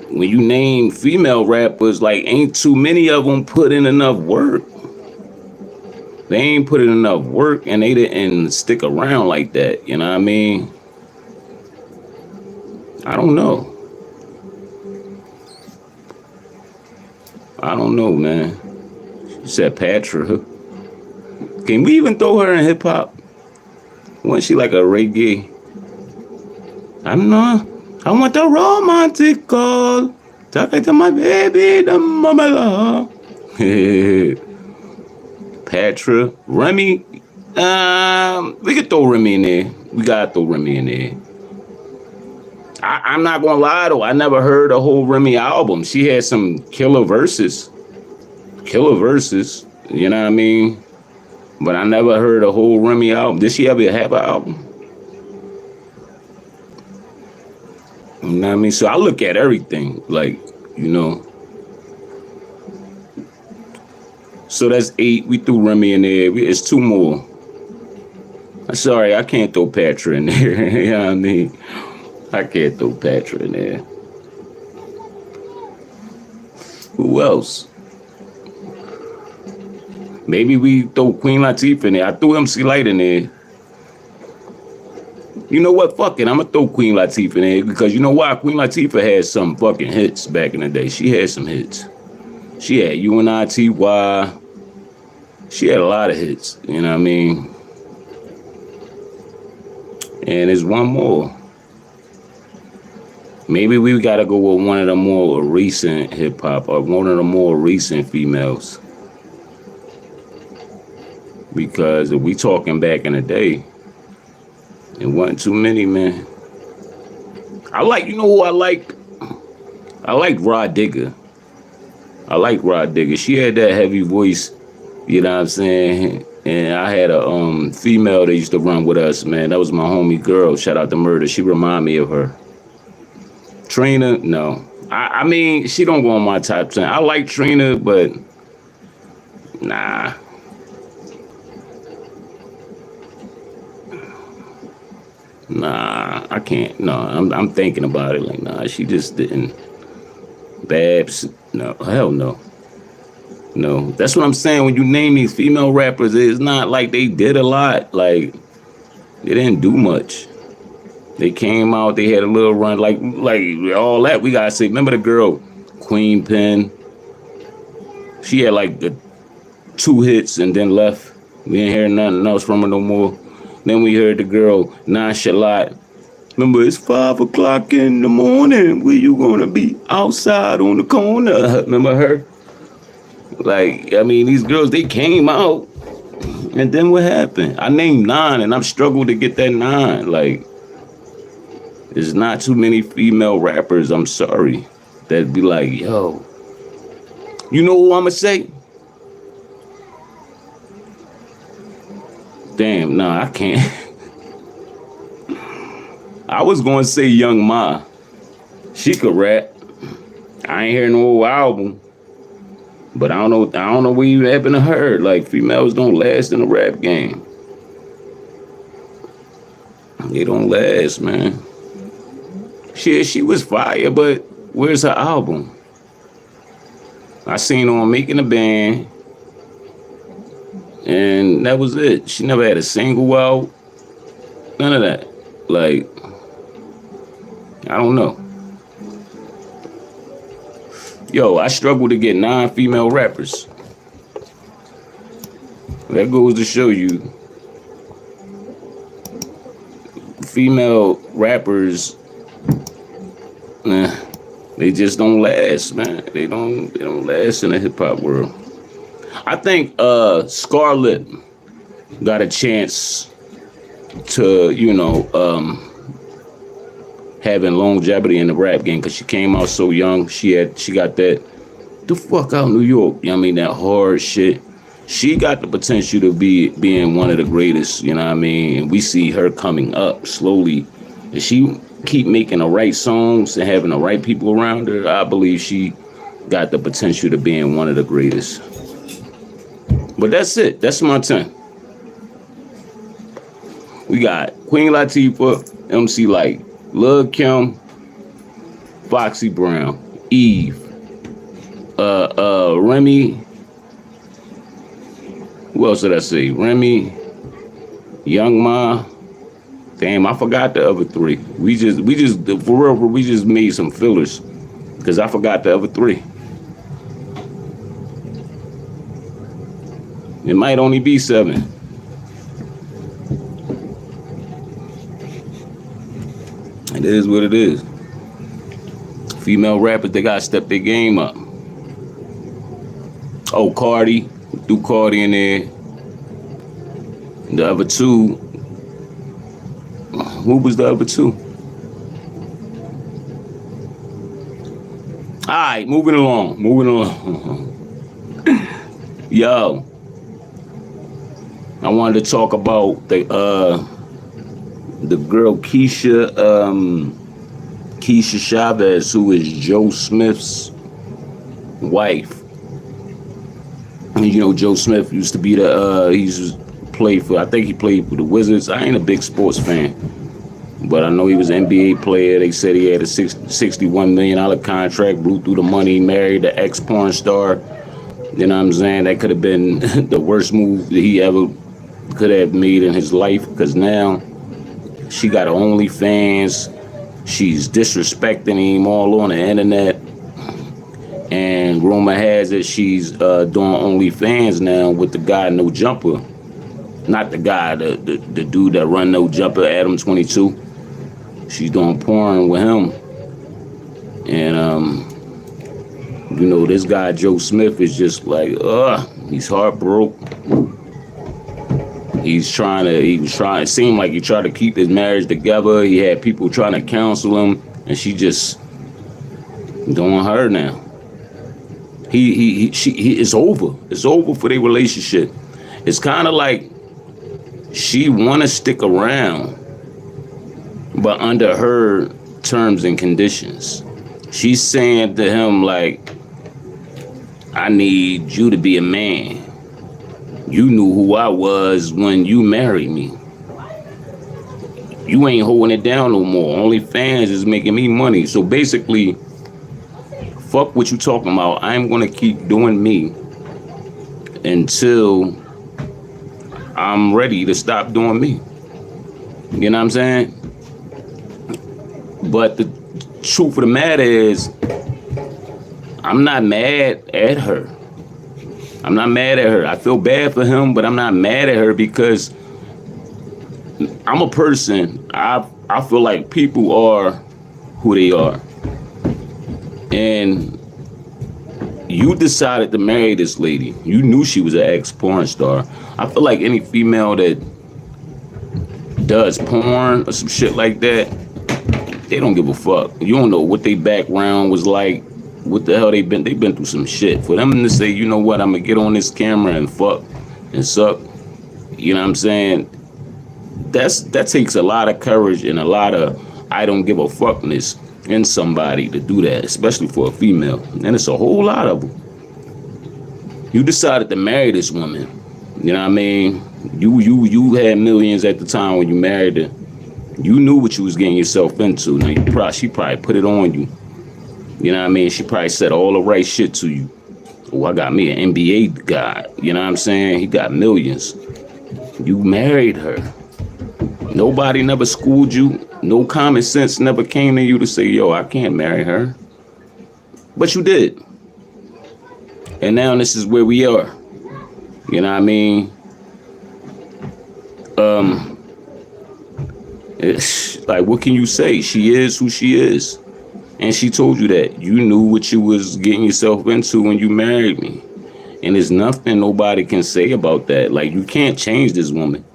A: when you name female rappers, like, ain't too many of them put in enough work. They ain't put in enough work, and they didn't stick around like that. You know what I mean? I don't know. I don't know, man. She said Patra. Can we even throw her in hip hop? Wasn't she like a reggae? I don't know. I want the romantic call. Talking to my baby, the mama. Patra, Remy. We could throw Remy in there. We gotta throw Remy in there. I'm not gonna lie though. I never heard a whole Remy album. She had some killer verses. You know what I mean? But I never heard a whole Remy album. Did she ever have an album? You know what I mean? So I look at everything, like, you know. So that's 8. We threw Remy in there. It's 2 more. Sorry, I can't throw Patra in there. You know what I mean? I can't throw Patra in there. Who else? Maybe we throw Queen Latifah in there. I threw MC Lyte in there. You know what? Fuck it. I'm going to throw Queen Latifah in there because you know why? Queen Latifah had some fucking hits back in the day. She had some hits. She had UNITY. She had a lot of hits. You know what I mean? And there's one more. Maybe we got to go with one of the more recent hip-hop or one of the more recent females. Because if we talking back in the day, it wasn't too many, man. You know who I like? I like Rod Digger. She had that heavy voice, you know what I'm saying? And I had a female that used to run with us, man. That was my homie girl. Shout out to Murder. She remind me of her. Trina, no. I mean, she don't go on my top 10. I like Trina, but nah. Nah, I can't. No, I'm thinking about it. Like, nah, she just didn't. Babs, no, hell no. No, that's what I'm saying. When you name these female rappers, it's not like they did a lot. Like, they didn't do much. They came out, they had a little run, like all that. We gotta say, remember the girl, Queen Pen? She had like 2 hits and then left. We didn't hear nothing else from her no more. Then we heard the girl, Nonchalant. Remember, it's 5 o'clock in the morning. Where you gonna be? Outside on the corner. Remember her? Like, I mean, these girls, they came out. And then what happened? I named 9 and I'm struggling to get that 9. Like, there's not too many female rappers, I'm sorry, that'd be like, yo. You know who I'ma say? Damn, nah, I can't. I was gonna say Young Ma. She could rap. I ain't hear no whole album. But I don't know what even happened to her. Like, females don't last in the rap game. They don't last, man. She was fire, but where's her album? I seen her on Making a Band, and that was it. She never had a single out. None of that. Like, I don't know. Yo, I struggle to get 9 female rappers. That goes to show you, female rappers, they just don't last, man. They don't last in the hip hop world. I think Scarlett got a chance to, having longevity in the rap game because she came out so young. She got that the fuck out New York. You know what I mean? That hard shit. She got the potential to being one of the greatest, you know what I mean? And we see her coming up slowly. If she keep making the right songs and having the right people around her, I believe she got the potential to being one of the greatest. But that's it. That's my 10. We got Queen Latifah, MC Lyte, Lil' Kim, Foxy Brown, Eve, Remy. Who else did I say? Remy, Young Ma. Damn, I forgot the other 3. We just for real, we just made some fillers because I forgot the other 3. It might only be 7. It is what it is. Female rappers, they gotta step their game up. Oh, Cardi. Threw Cardi in there. The other 2. Who was the other 2? Alright, moving along. Yo. I wanted to talk about the girl Kisha Chavis, who is Joe Smith's wife. And you know, Joe Smith used to be I think he played for the Wizards. I ain't a big sports fan, but I know he was an NBA player. They said he had a $61 million contract, blew through the money, married the ex-porn star. You know what I'm saying? That could have been the worst move that he ever could have made in his life, because now she got her OnlyFans. She's disrespecting him all on the internet. And rumor has it she's doing OnlyFans now with the guy No Jumper. Not the guy, the dude that run No Jumper, Adam 22. She's doing porn with him. And this guy Joe Smith is just like, he's heartbroken. It seemed like he tried to keep his marriage together. He had people trying to counsel him, and she just doing her now. It's over. It's over for their relationship. It's kind of like she want to stick around, but under her terms and conditions. She's saying to him like, I need you to be a man. You knew who I was when you married me. You ain't holding it down no more. OnlyFans is making me money. So basically, fuck what you talking about. I'm gonna keep doing me until I'm ready to stop doing me. You know what I'm saying? But the truth of the matter is, I'm not mad at her. I'm not mad at her. I feel bad for him, but I'm not mad at her because I'm a person. I feel like people are who they are. And you decided to marry this lady. You knew she was an ex-porn star. I feel like any female that does porn or some shit like that, they don't give a fuck. You don't know what their background was like, what the hell they been through some shit. For them to say, you know what, I'm gonna get on this camera and fuck and suck, you know what I'm saying? That takes a lot of courage and a lot of I don't give a fuckness in somebody to do that, especially for a female. And it's a whole lot of them. You decided to marry this woman. You know what I mean? You had millions at the time when you married her. You knew what you was getting yourself into. Now she probably put it on you. You know what I mean? She probably said all the right shit to you. Oh, I got me an NBA guy. You know what I'm saying? He got millions. You married her. Nobody never schooled you. No common sense never came to you to say, yo, I can't marry her. But you did. And now this is where we are. You know what I mean? It's like, what can you say? She is who she is. And she told you that. You knew what you was getting yourself into when you married me. And there's nothing nobody can say about that. Like, you can't change this woman.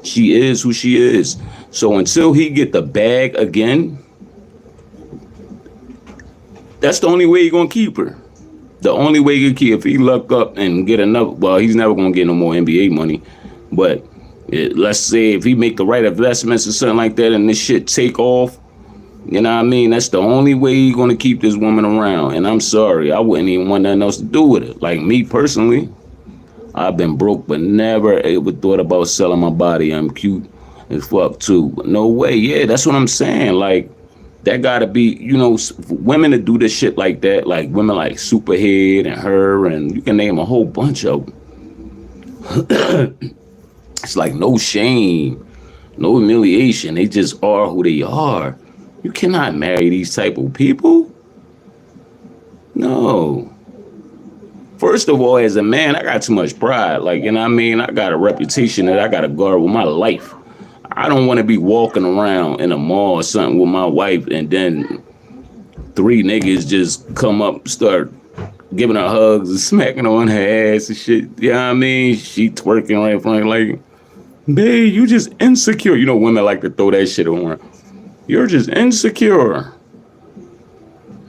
A: She is who she is. So until he get the bag again, that's the only way you're going to keep her. The only way you can keep, if he luck up and get another, well, he's never going to get no more NBA money. But let's say if he make the right investments or something like that and this shit take off, you know what I mean? That's the only way you're going to keep this woman around. And I'm sorry, I wouldn't even want nothing else to do with it. Like me personally, I've been broke, but never ever thought about selling my body. I'm cute as fuck too. No way. Yeah, that's what I'm saying. Like, that gotta be, you know, women that do this shit like that, like women like Superhead and her, and you can name a whole bunch of them. It's like no shame, no humiliation. They just are who they are. You cannot marry these type of people. No. First of all, as a man, I got too much pride. Like, you know what I mean? I got a reputation that I got to guard with my life. I don't want to be walking around in a mall or something with my wife and then 3 niggas just come up, start giving her hugs and smacking on her ass and shit. You know what I mean? She twerking right in front, like, babe, you just insecure. You know, women like to throw that shit on her. You're just insecure.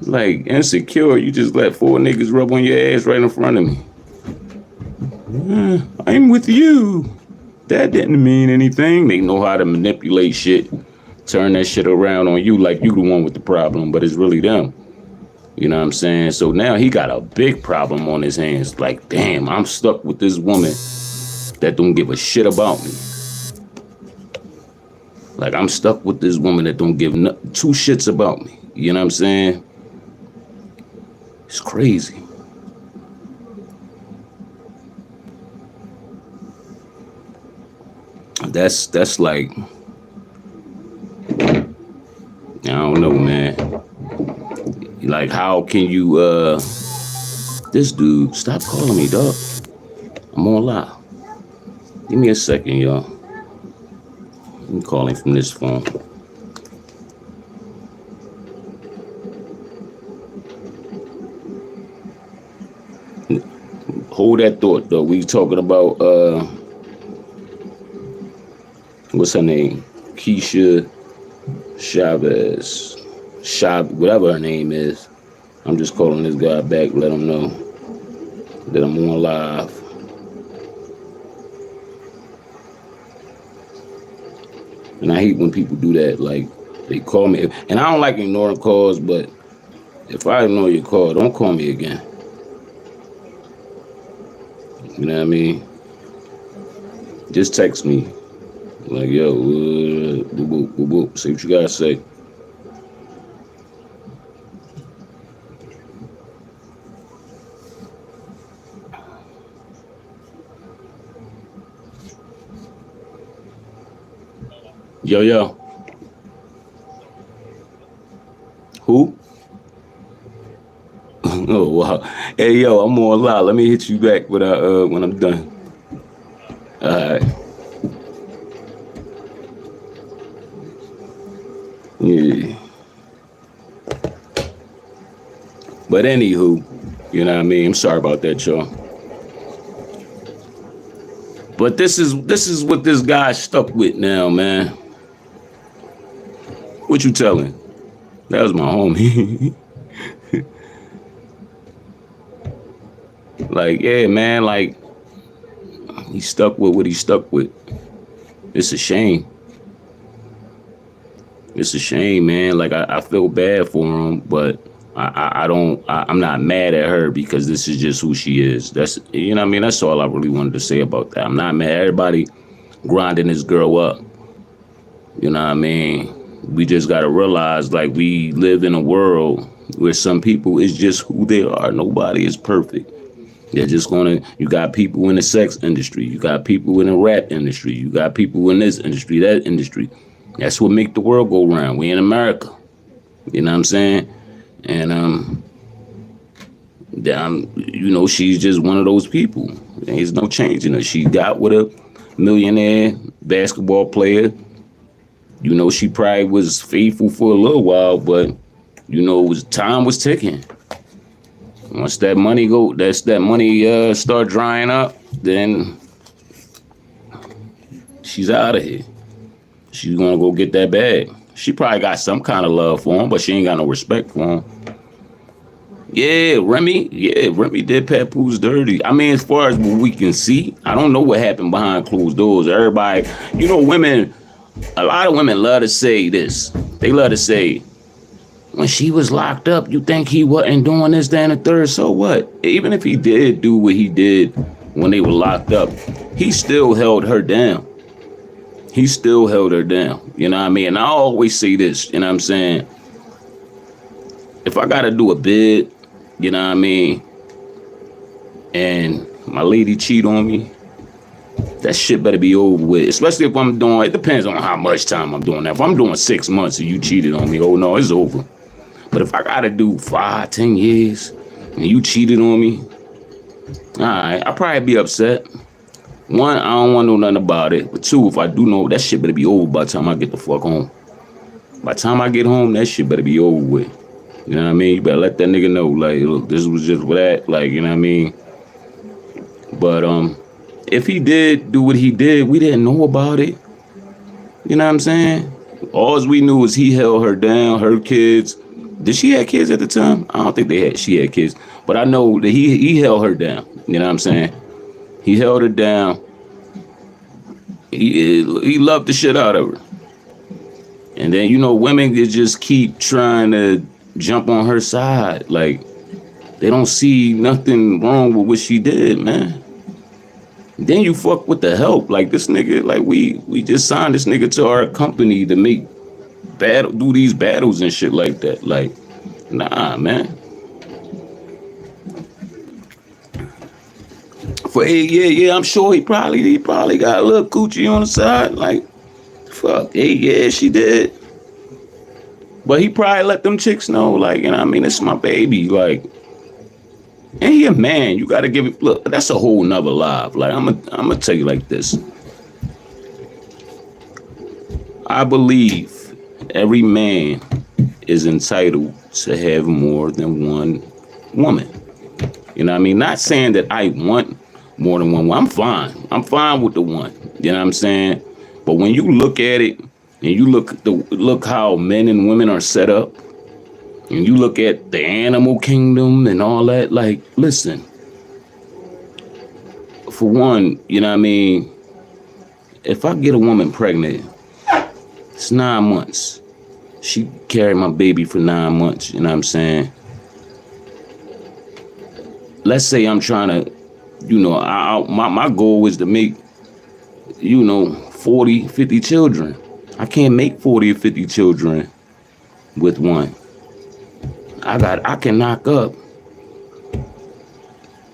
A: Like, insecure, you just let 4 niggas rub on your ass right in front of me. I'm with you. That didn't mean anything. They know how to manipulate shit, turn that shit around on you like you the one with the problem, but it's really them. You know what I'm saying? So now he got a big problem on his hands. Like, damn, I'm stuck with this woman that don't give a shit about me. Like, I'm stuck with this woman that don't give 2 shits about me. You know what I'm saying? It's crazy. That's like, I don't know, man. Like, how can you, this dude, stop calling me, dog. I'm on live. Give me a second, y'all. I'm calling from this phone. Hold that thought, though. We talking about, what's her name? Kisha, Chavis, whatever her name is. I'm just calling this guy back, let him know that I'm on live. And I hate when people do that. Like, they call me, and I don't like ignoring calls, but If I ignore your call, don't call me again. You know what I mean? Just text me. Like, yo, boop, boop, boop, boop. See what you gotta say. Yo, yo. Who? Oh, wow. Hey, yo, I'm on live. Let me hit you back when I'm done. All right. Yeah. But anywho, you know what I mean? I'm sorry about that, y'all. But this is what this guy's stuck with now, man. What you telling? That was my homie. Like, yeah, man, like, he's stuck with what he's stuck with. It's a shame. It's a shame, man. Like, I feel bad for him, but I'm not mad at her because this is just who she is. That's, you know what I mean? That's all I really wanted to say about that. I'm not mad. Everybody grinding this girl up. You know what I mean? We just got to realize, like, we live in a world where some people is just who they are. Nobody is perfect. They're just you got people in the sex industry. You got people in the rap industry. You got people in this industry, that industry. That's what make the world go round. We in America. You know what I'm saying? And, you know, she's just one of those people. There's no changing her. She got with a millionaire basketball player. You know, she probably was faithful for a little while, but, you know, time was ticking. Once that money start drying up, then she's out of here. She's gonna go get that bag. She probably got some kind of love for him, but she ain't got no respect for him. Yeah, Remy did Papoose dirty. I mean, as far as what we can see, I don't know what happened behind closed doors. Everybody, you know, a lot of women love to say this. They love to say, when she was locked up, you think he wasn't doing this, that, and the third? So what? Even if he did do what he did when they were locked up, he still held her down. He still held her down. You know what I mean? And I always say this, you know what I'm saying? If I got to do a bid, you know what I mean, and my lady cheat on me, that shit better be over with. Especially if I'm doing, it depends on how much time I'm doing that. If I'm doing 6 months and you cheated on me, oh no, it's over. But if I gotta do 5, 10 years and you cheated on me, all right, I'll probably be upset. One, I don't want to know nothing about it. But two, if I do know, that shit better be over by the time I get the fuck home. By the time I get home, that shit better be over with. You know what I mean? You better let that nigga know, like, look, this was just for that, like, you know what I mean? But if he did do what he did, we didn't know about it. You know what I'm saying? All we knew was he held her down, her kids. Did she have kids at the time? I don't think she had kids. But I know that he held her down. You know what I'm saying? He held her down. He loved the shit out of her. And then, you know, women just keep trying to jump on her side. Like, they don't see nothing wrong with what she did, man. Then you fuck with the help. Like, this nigga, like, we just signed this nigga to our company to do these battles and shit like that. Like, nah, man. For yeah, I'm sure he probably got a little coochie on the side. Like, fuck, yeah, she did. But he probably let them chicks know, like, you know what I mean, it's my baby, like. And he a man, you gotta give it, look, that's a whole nother life. Like, I'm gonna tell you like this. I believe every man is entitled to have more than one woman. You know what I mean? Not saying that I want more than one woman. I'm fine. I'm fine with the one. You know what I'm saying? But when you look at it, and you look how men and women are set up, and you look at the animal kingdom and all that, like, listen. For one, you know what I mean? If I get a woman pregnant, it's 9 months. She carried my baby for 9 months, you know what I'm saying? let's say I'm trying to, my goal is to make, 40, 50 children. I can't make 40 or 50 children with one. I can knock up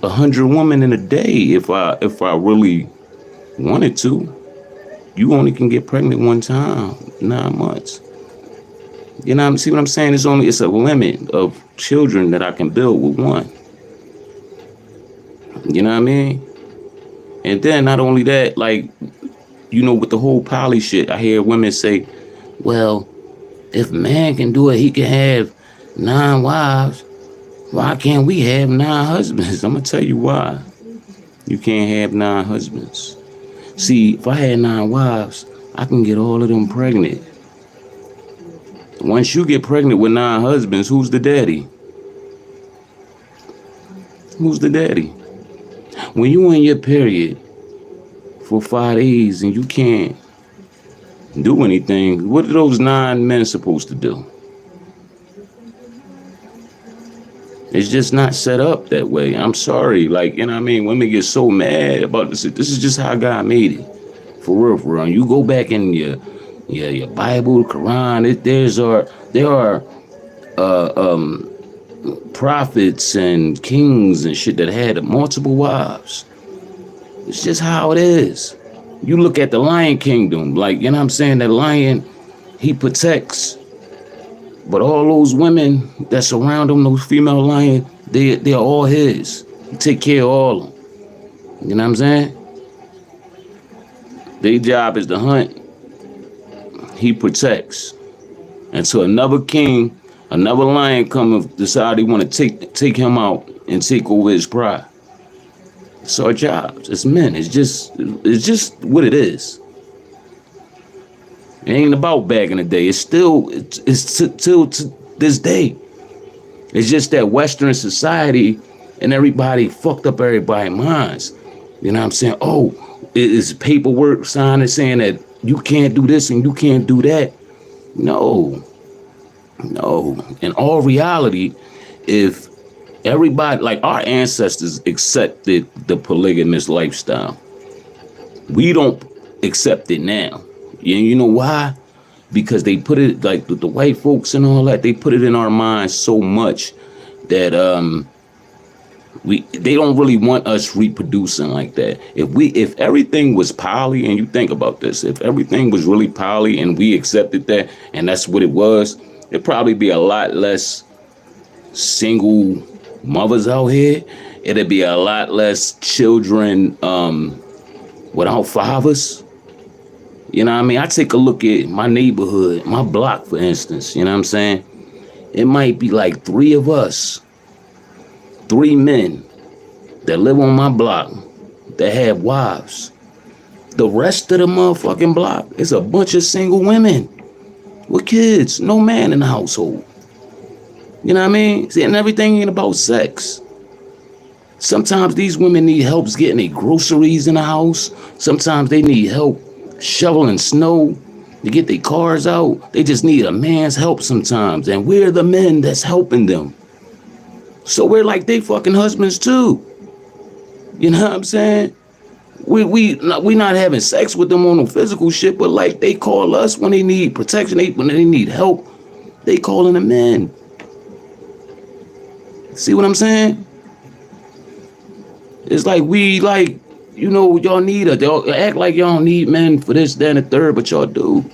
A: 100 women in a day if I really wanted to. You only can get pregnant one time, 9 months. See what I'm saying? It's a limit of children that I can build with one. You know what I mean? And then not only that, like, with the whole poly shit, I hear women say, well, if a man can do it, he can have 9 wives. Why can't we have 9 husbands? I'm going to tell you why. You can't have 9 husbands. See, if I had 9 wives, I can get all of them pregnant. Once you get pregnant with 9 husbands, who's the daddy? Who's the daddy? When you in your period for 5 days and you can't do anything, what are those 9 men supposed to do? It's just not set up that way. I'm sorry. Like, women get so mad about this. This is just how God made it. For real, for real. You go back in your Bible, Quran, there are prophets and kings and shit that had multiple wives. It's just how it is. You look at the Lion Kingdom, like, that lion, he protects. But all those women that surround him, those female lions, they're all his. He take care of all of them. You know what I'm saying? Their job is to hunt. He protects. Until another king, another lion come and decide they want to take him out and take over his pride. It's our jobs. It's men. It's just what it is. It ain't about back in the day. It's still till to this day. It's just that Western society and everybody fucked up everybody's minds. You know what I'm saying? Oh, it is paperwork signing saying that you can't do this and you can't do that. No. In all reality, if everybody, like our ancestors accepted the polygamous lifestyle, we don't accept it now. You know why? Because they put it, like the white folks and all that, they put it in our minds so much that they don't really want us reproducing like that. If everything was poly, and you think about this, if everything was really poly and we accepted that and that's what it was, it'd probably be a lot less single mothers out here. It'd be a lot less children without fathers. You know what I mean? I take a look at my neighborhood, my block, for instance. You know what I'm saying? It might be like 3 of us, 3 men that live on my block that have wives. The rest of the motherfucking block is a bunch of single women with kids, no man in the household. You know what I mean? See, and everything ain't about sex. Sometimes these women need help getting their groceries in the house. Sometimes they need help shoveling snow to get their cars out. They just need a man's help sometimes. And we're the men that's helping them. So we're like they fucking husbands too. You know what I'm saying? We not having sex with them on no physical shit, but like they call us when they need protection, when they need help, they calling the men. See what I'm saying? It's like y'all need y'all act like y'all don't need men for this, that, and the third, but y'all do.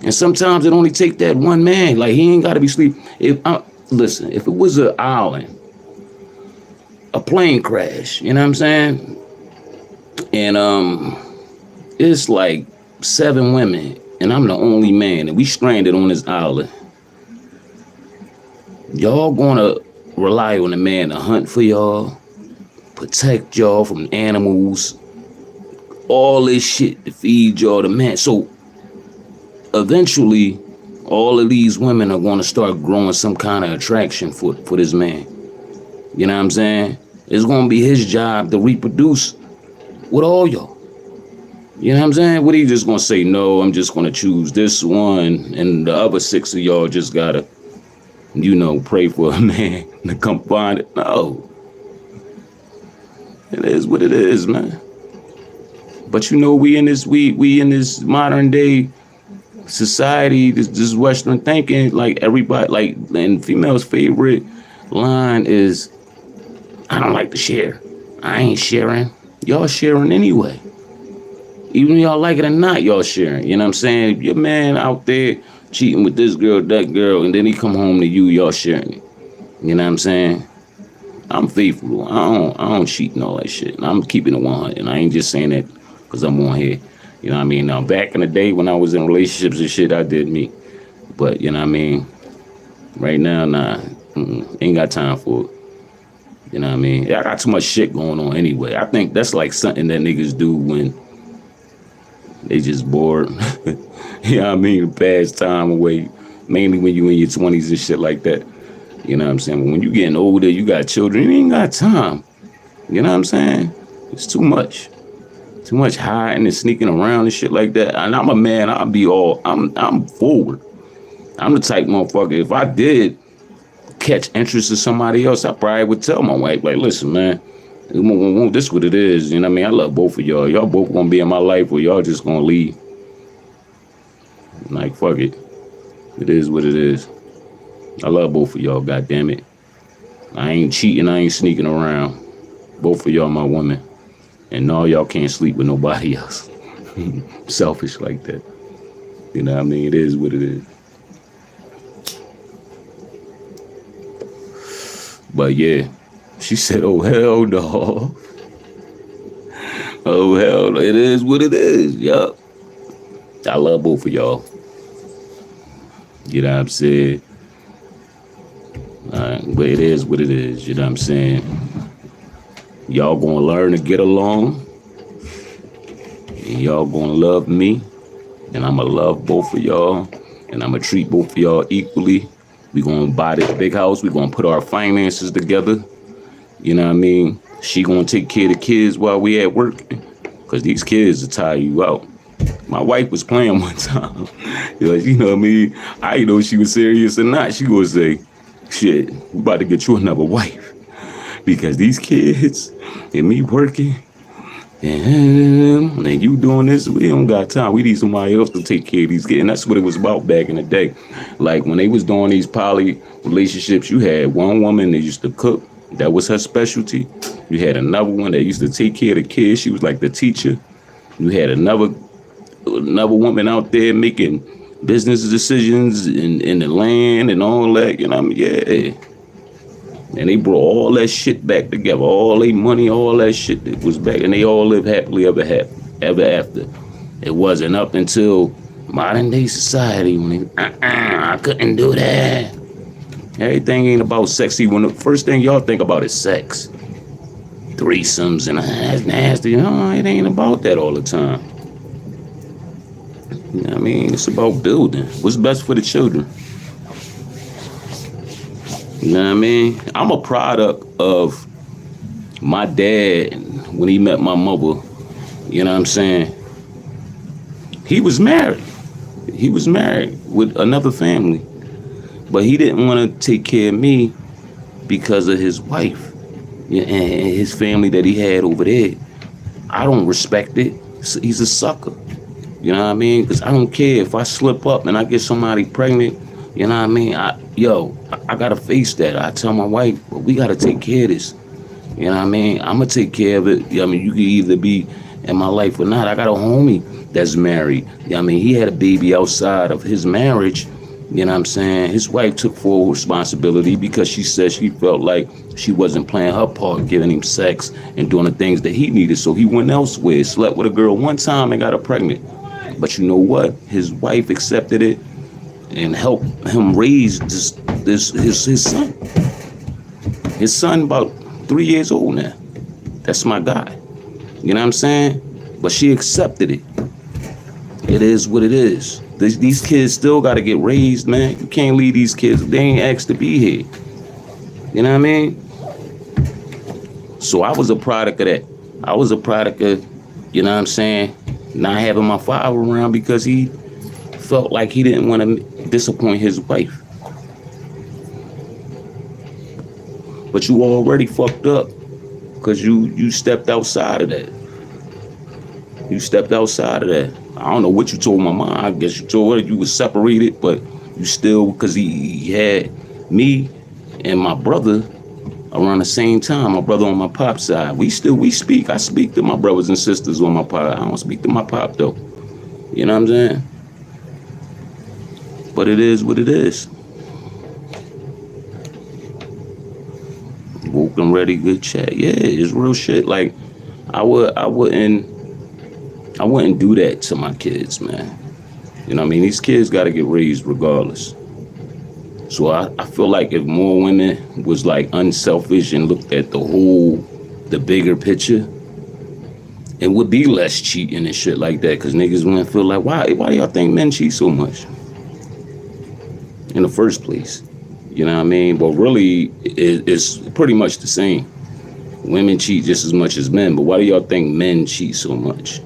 A: And sometimes it only take that one man. Like, he ain't got to be asleep. Listen, if it was an island, a plane crash, you know what I'm saying? And it's like 7 women, and I'm the only man, and we stranded on this island. Y'all gonna rely on a man to hunt for y'all, protect y'all from animals, all this shit to feed y'all the man. So eventually, all of these women are going to start growing some kind of attraction for this man. You know what I'm saying? It's going to be his job to reproduce with all y'all. You know what I'm saying? What, he just going to say, no, I'm just going to choose this one, and the other 6 of y'all just got to, pray for a man to come find it? No. It is what it is, man. But you know, we in this modern day society, this Western thinking, like everybody, like, and females' favorite line is, I don't like to share. I ain't sharing. Y'all sharing anyway. Even y'all like it or not, y'all sharing. You know what I'm saying? If your man out there cheating with this girl, that girl, and then he come home to you, y'all sharing it. You know what I'm saying? I'm faithful. I don't cheat and all that shit. And I'm keeping it 100. And I ain't just saying that because I'm on here. You know what I mean? Now, back in the day when I was in relationships and shit, I did me. But, you know what I mean? Right now, nah. Ain't got time for it. You know what I mean? I got too much shit going on anyway. I think that's like something that niggas do when they just bored. You know what I mean? Pass time away. Mainly when you in your 20s and shit like that. You know what I'm saying? But when you getting older, you got children, you ain't got time. You know what I'm saying? It's too much. Too much hiding and sneaking around and shit like that. And I'm a man, I'm forward. I'm the type motherfucker, if I did catch interest in somebody else, I probably would tell my wife, like, listen, man, this what it is. You know what I mean? I love both of y'all. Y'all both gonna be in my life or y'all just gonna leave. Like, fuck it. It is what it is. I love both of y'all, goddamn it. I ain't cheating, I ain't sneaking around. Both of y'all my women. And no, y'all can't sleep with nobody else. Selfish like that. You know what I mean? It is what it is. But yeah, she said, oh, hell no. Oh, hell no. It is what it is. Yup. I love both of y'all. You know what I'm saying? But it is what it is. You know what I'm saying? Y'all gonna learn to get along. And y'all gonna love me. And I'ma love both of y'all. And I'ma treat both of y'all equally. We gonna buy this big house. We gonna put our finances together. You know what I mean? She gonna take care of the kids while we at work. Cause these kids will tire you out. My wife was playing one time. You know what I mean? I didn't know if she was serious or not. She gonna say, shit, we about to get you another wife. Because these kids and me working and you doing this, we don't got time. We need somebody else to take care of these kids. And that's what it was about back in the day. Like when they was doing these poly relationships, you had one woman that used to cook. That was her specialty. You had another one that used to take care of the kids. She was like the teacher. You had another woman out there making business decisions in the land and all that. You know what I mean? Yeah. And they brought all that shit back together. All their money, all that shit that was back. And they all lived happily ever after. It wasn't up until modern day society when I couldn't do that. Everything ain't about sex. See, when the first thing y'all think about is sex. Threesomes and that's nasty. No, it ain't about that all the time. You know what I mean? It's about building. What's best for the children? You know what I mean? I'm a product of my dad when he met my mother. You know what I'm saying? He was married. He was married with another family. But he didn't want to take care of me because of his wife and his family that he had over there. I don't respect it. He's a sucker. You know what I mean? Because I don't care if I slip up and I get somebody pregnant. You know what I mean? I got to face that. I tell my wife, well, we got to take care of this. You know what I mean? I'm going to take care of it. I mean, you can either be in my life or not. I got a homie that's married. I mean, he had a baby outside of his marriage. You know what I'm saying? His wife took full responsibility because she said she felt like she wasn't playing her part, giving him sex and doing the things that he needed. So he went elsewhere, slept with a girl one time and got her pregnant. But you know what? His wife accepted it and helped him raise his son. His son about 3 years old now. That's my guy. You know what I'm saying? But she accepted it. It is what it is. These kids still got to get raised, man. You can't leave these kids. They ain't asked to be here. You know what I mean? So I was a product of that. I was a product of, you know what I'm saying, not having my father around because he felt like he didn't want to disappoint his wife. But you already fucked up Because you stepped outside of that. You stepped outside of that. I don't know what you told my mom. I guess you told her you was separated, but you still, because he had me and my brother around the same time. My brother on my pop side. We speak. I speak to my brothers and sisters on my pop. I don't speak to my pop though. You know what I'm saying? But it is what it is. Woke and ready, good chat. Yeah, it's real shit. Like I wouldn't do that to my kids, man. You know what I mean? These kids got to get raised regardless. So I feel like if more women was like unselfish and looked at the bigger picture, it would be less cheating and shit like that. Cause niggas wouldn't feel like, why do y'all think men cheat so much? In the first place. You know what I mean? But really, it's pretty much the same. Women cheat just as much as men, but why do y'all think men cheat so much?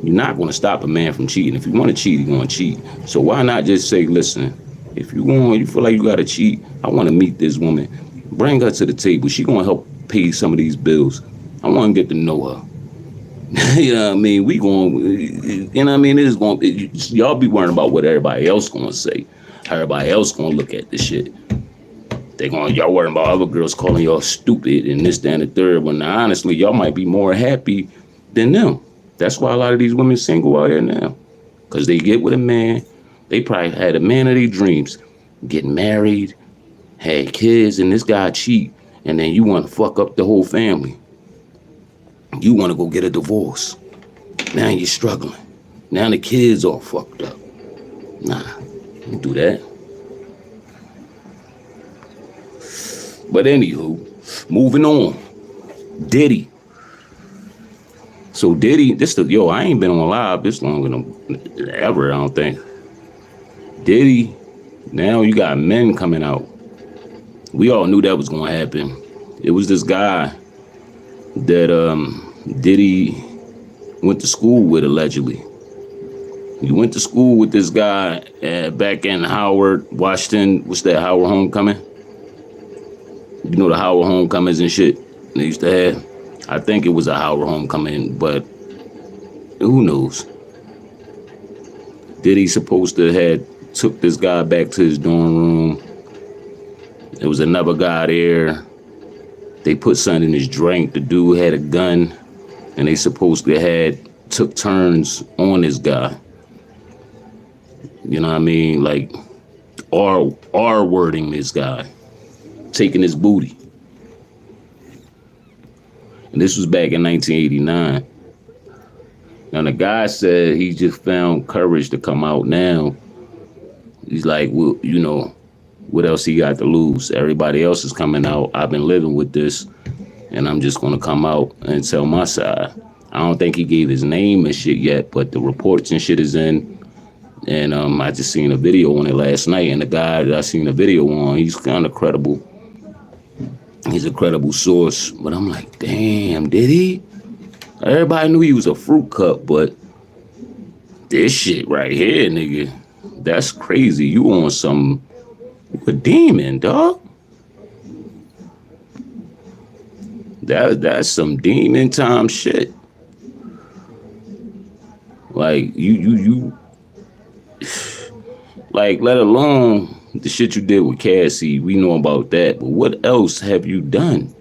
A: You're not going to stop a man from cheating. If you want to cheat, you're going to cheat. So why not just say, listen, if you feel like you got to cheat, I want to meet this woman. Bring her to the table. She going to help pay some of these bills. I want to get to know her. You know what I mean? We going, you know what I mean? It is going, y'all be worrying about what everybody else going to say. How everybody else going to look at this shit. Y'all worrying about other girls calling y'all stupid and this, that, and the third. When honestly, y'all might be more happy than them. That's why a lot of these women single out here now. Because they get with a man. They probably had a man of their dreams. Get married, had kids, and this guy cheat. And then you want to fuck up the whole family. You want to go get a divorce. Now you're struggling. Now the kids all fucked up. Nah, don't do that. But anywho, moving on. Diddy. So Diddy, I ain't been on live this long ever, I don't think. Diddy, now you got men coming out. We all knew that was gonna happen. It was this guy that Diddy went to school with, allegedly. He went to school with this guy back in Howard, Washington. What's that, Howard Homecoming? You know the Howard Homecomings and shit they used to have? I think it was a Howard Homecoming, but who knows? Diddy supposed to have took this guy back to his dorm room. There was another guy there. They put something in his drink. The dude had a gun, and they supposed to had took turns on this guy. You know what I mean? Like, R-wording this guy. Taking his booty. And this was back in 1989. Now the guy said he just found courage to come out now. He's like, well, you know, what else he got to lose? Everybody else is coming out. I've been living with this, and I'm just gonna come out and tell my side. I don't think he gave his name and shit yet, but the reports and shit is in. And I just seen a video on it last night, and the guy that I seen a video on, he's kind of credible. He's a credible source, but I'm like, damn, did he? Everybody knew he was a fruit cup, but this shit right here, nigga, that's crazy. You on a demon, dog. That's some demon time shit. Like, you like, let alone the shit you did with Cassie, we know about that. But what else have you done?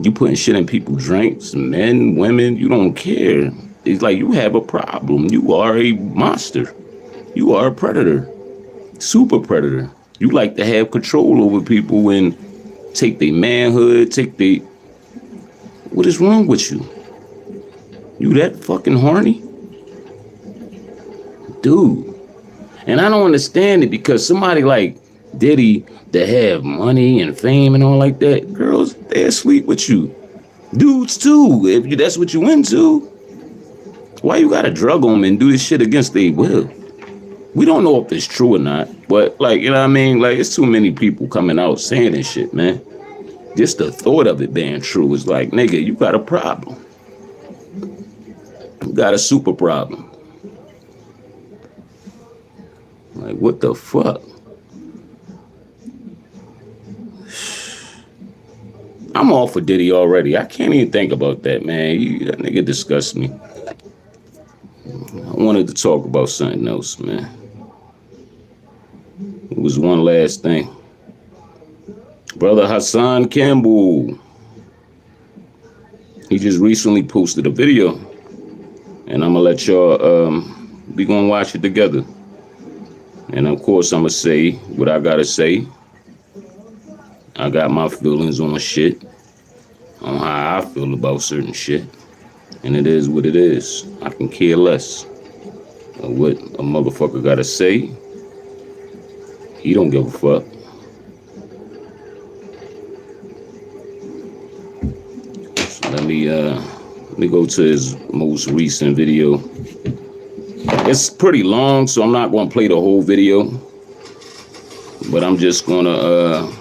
A: You putting shit in people's drinks, men, women, you don't care. It's like you have a problem. You are a monster. You are a predator. Super predator. You like to have control over people and take their manhood, What is wrong with you? You that fucking horny? Dude. And I don't understand it because somebody like Diddy that have money and fame and all like that, girls, they sleep with you. Dudes too, if that's what you into. Why you gotta drug them and do this shit against their will? We don't know if it's true or not, but like, you know what I mean? Like, it's too many people coming out saying this shit, man. Just the thought of it being true is like, nigga, you got a problem. You got a super problem. Like, what the fuck? I'm all for Diddy already. I can't even think about that, man. That nigga disgusts me. I wanted to talk about something else, man. It was one last thing. Brother Hassan Campbell. He just recently posted a video. And I'm going to let y'all, we going to watch it together. And of course, I'm going to say what I got to say. I got my feelings on shit. On how I feel about certain shit. And it is what it is. I can care less. What a motherfucker got to say. He don't give a fuck. So let me go to his most recent video. It's pretty long, so I'm not going to play the whole video. But I'm just going to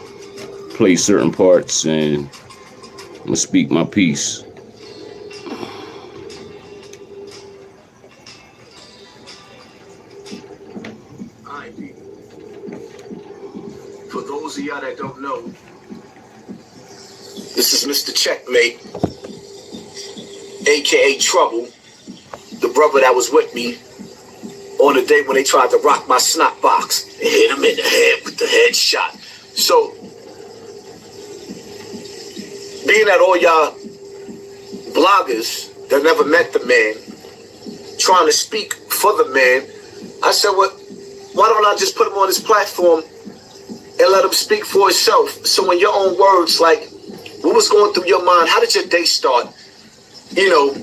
A: play certain parts and I'm going to speak my piece.
H: For those of y'all that don't know, this is Mr. Checkmate, aka Trouble, the brother that was with me on the day when they tried to rock my snot box and hit him in the head with the headshot. So, being that all y'all bloggers that never met the man, trying to speak for the man, I said, well, why don't I just put him on this platform and let him speak for himself? So in your own words, like, what was going through your mind? How did your day start? You know,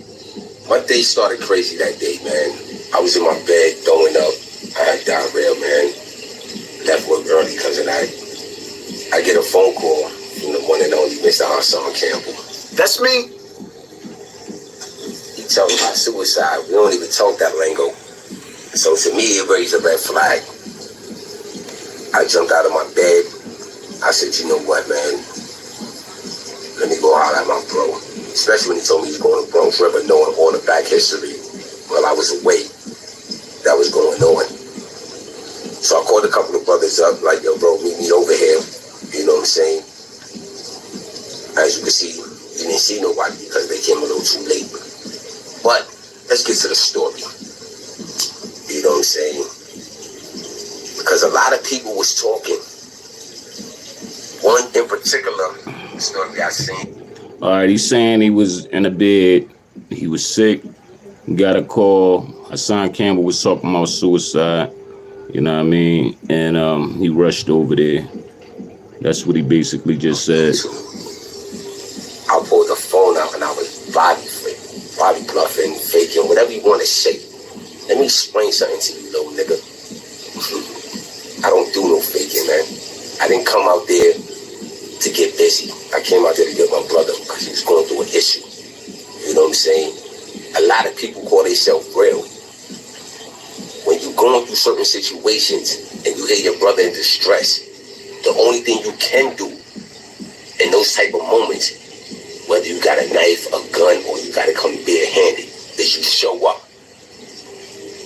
I: my day started crazy that day, man. I was in my bed throwing up. I had diarrhea, man. Left work early because of that. I get a phone call from the one and only Mr. Hassan Campbell.
H: That's me.
I: He tells me about suicide. We don't even talk that lingo. So to me, it raised a red flag. I jumped out of my bed. I said, you know what, man? Let me go holler at my bro. Especially when he told me he's going to Bronx River, knowing all the back history while I was away that was going on. So I called a couple of brothers up, like, yo, bro, meet me over here. You know what I'm saying? As you can see, you didn't see nobody because they came a little too late. But let's get to the story. You know what I'm saying? Because a lot of people was talking. One in particular story I seen.
A: All right, he's saying he was in a bed. He was sick. Got a call. Hassan Campbell was talking about suicide. You know what I mean? And he rushed over there. That's what he basically just said.
I: I pulled the phone out and I was body bluffing, faking, whatever you want to say. Let me explain something to you, little nigga. I don't do no faking, man. I didn't come out there to get busy. I came out there to get my brother because he was going through an issue. You know what I'm saying? A lot of people call themselves real. When you're going through certain situations and you hear your brother in distress, the only thing you can do in those type of moments, whether you got a knife, a gun, or you got to come barehanded, is you show up.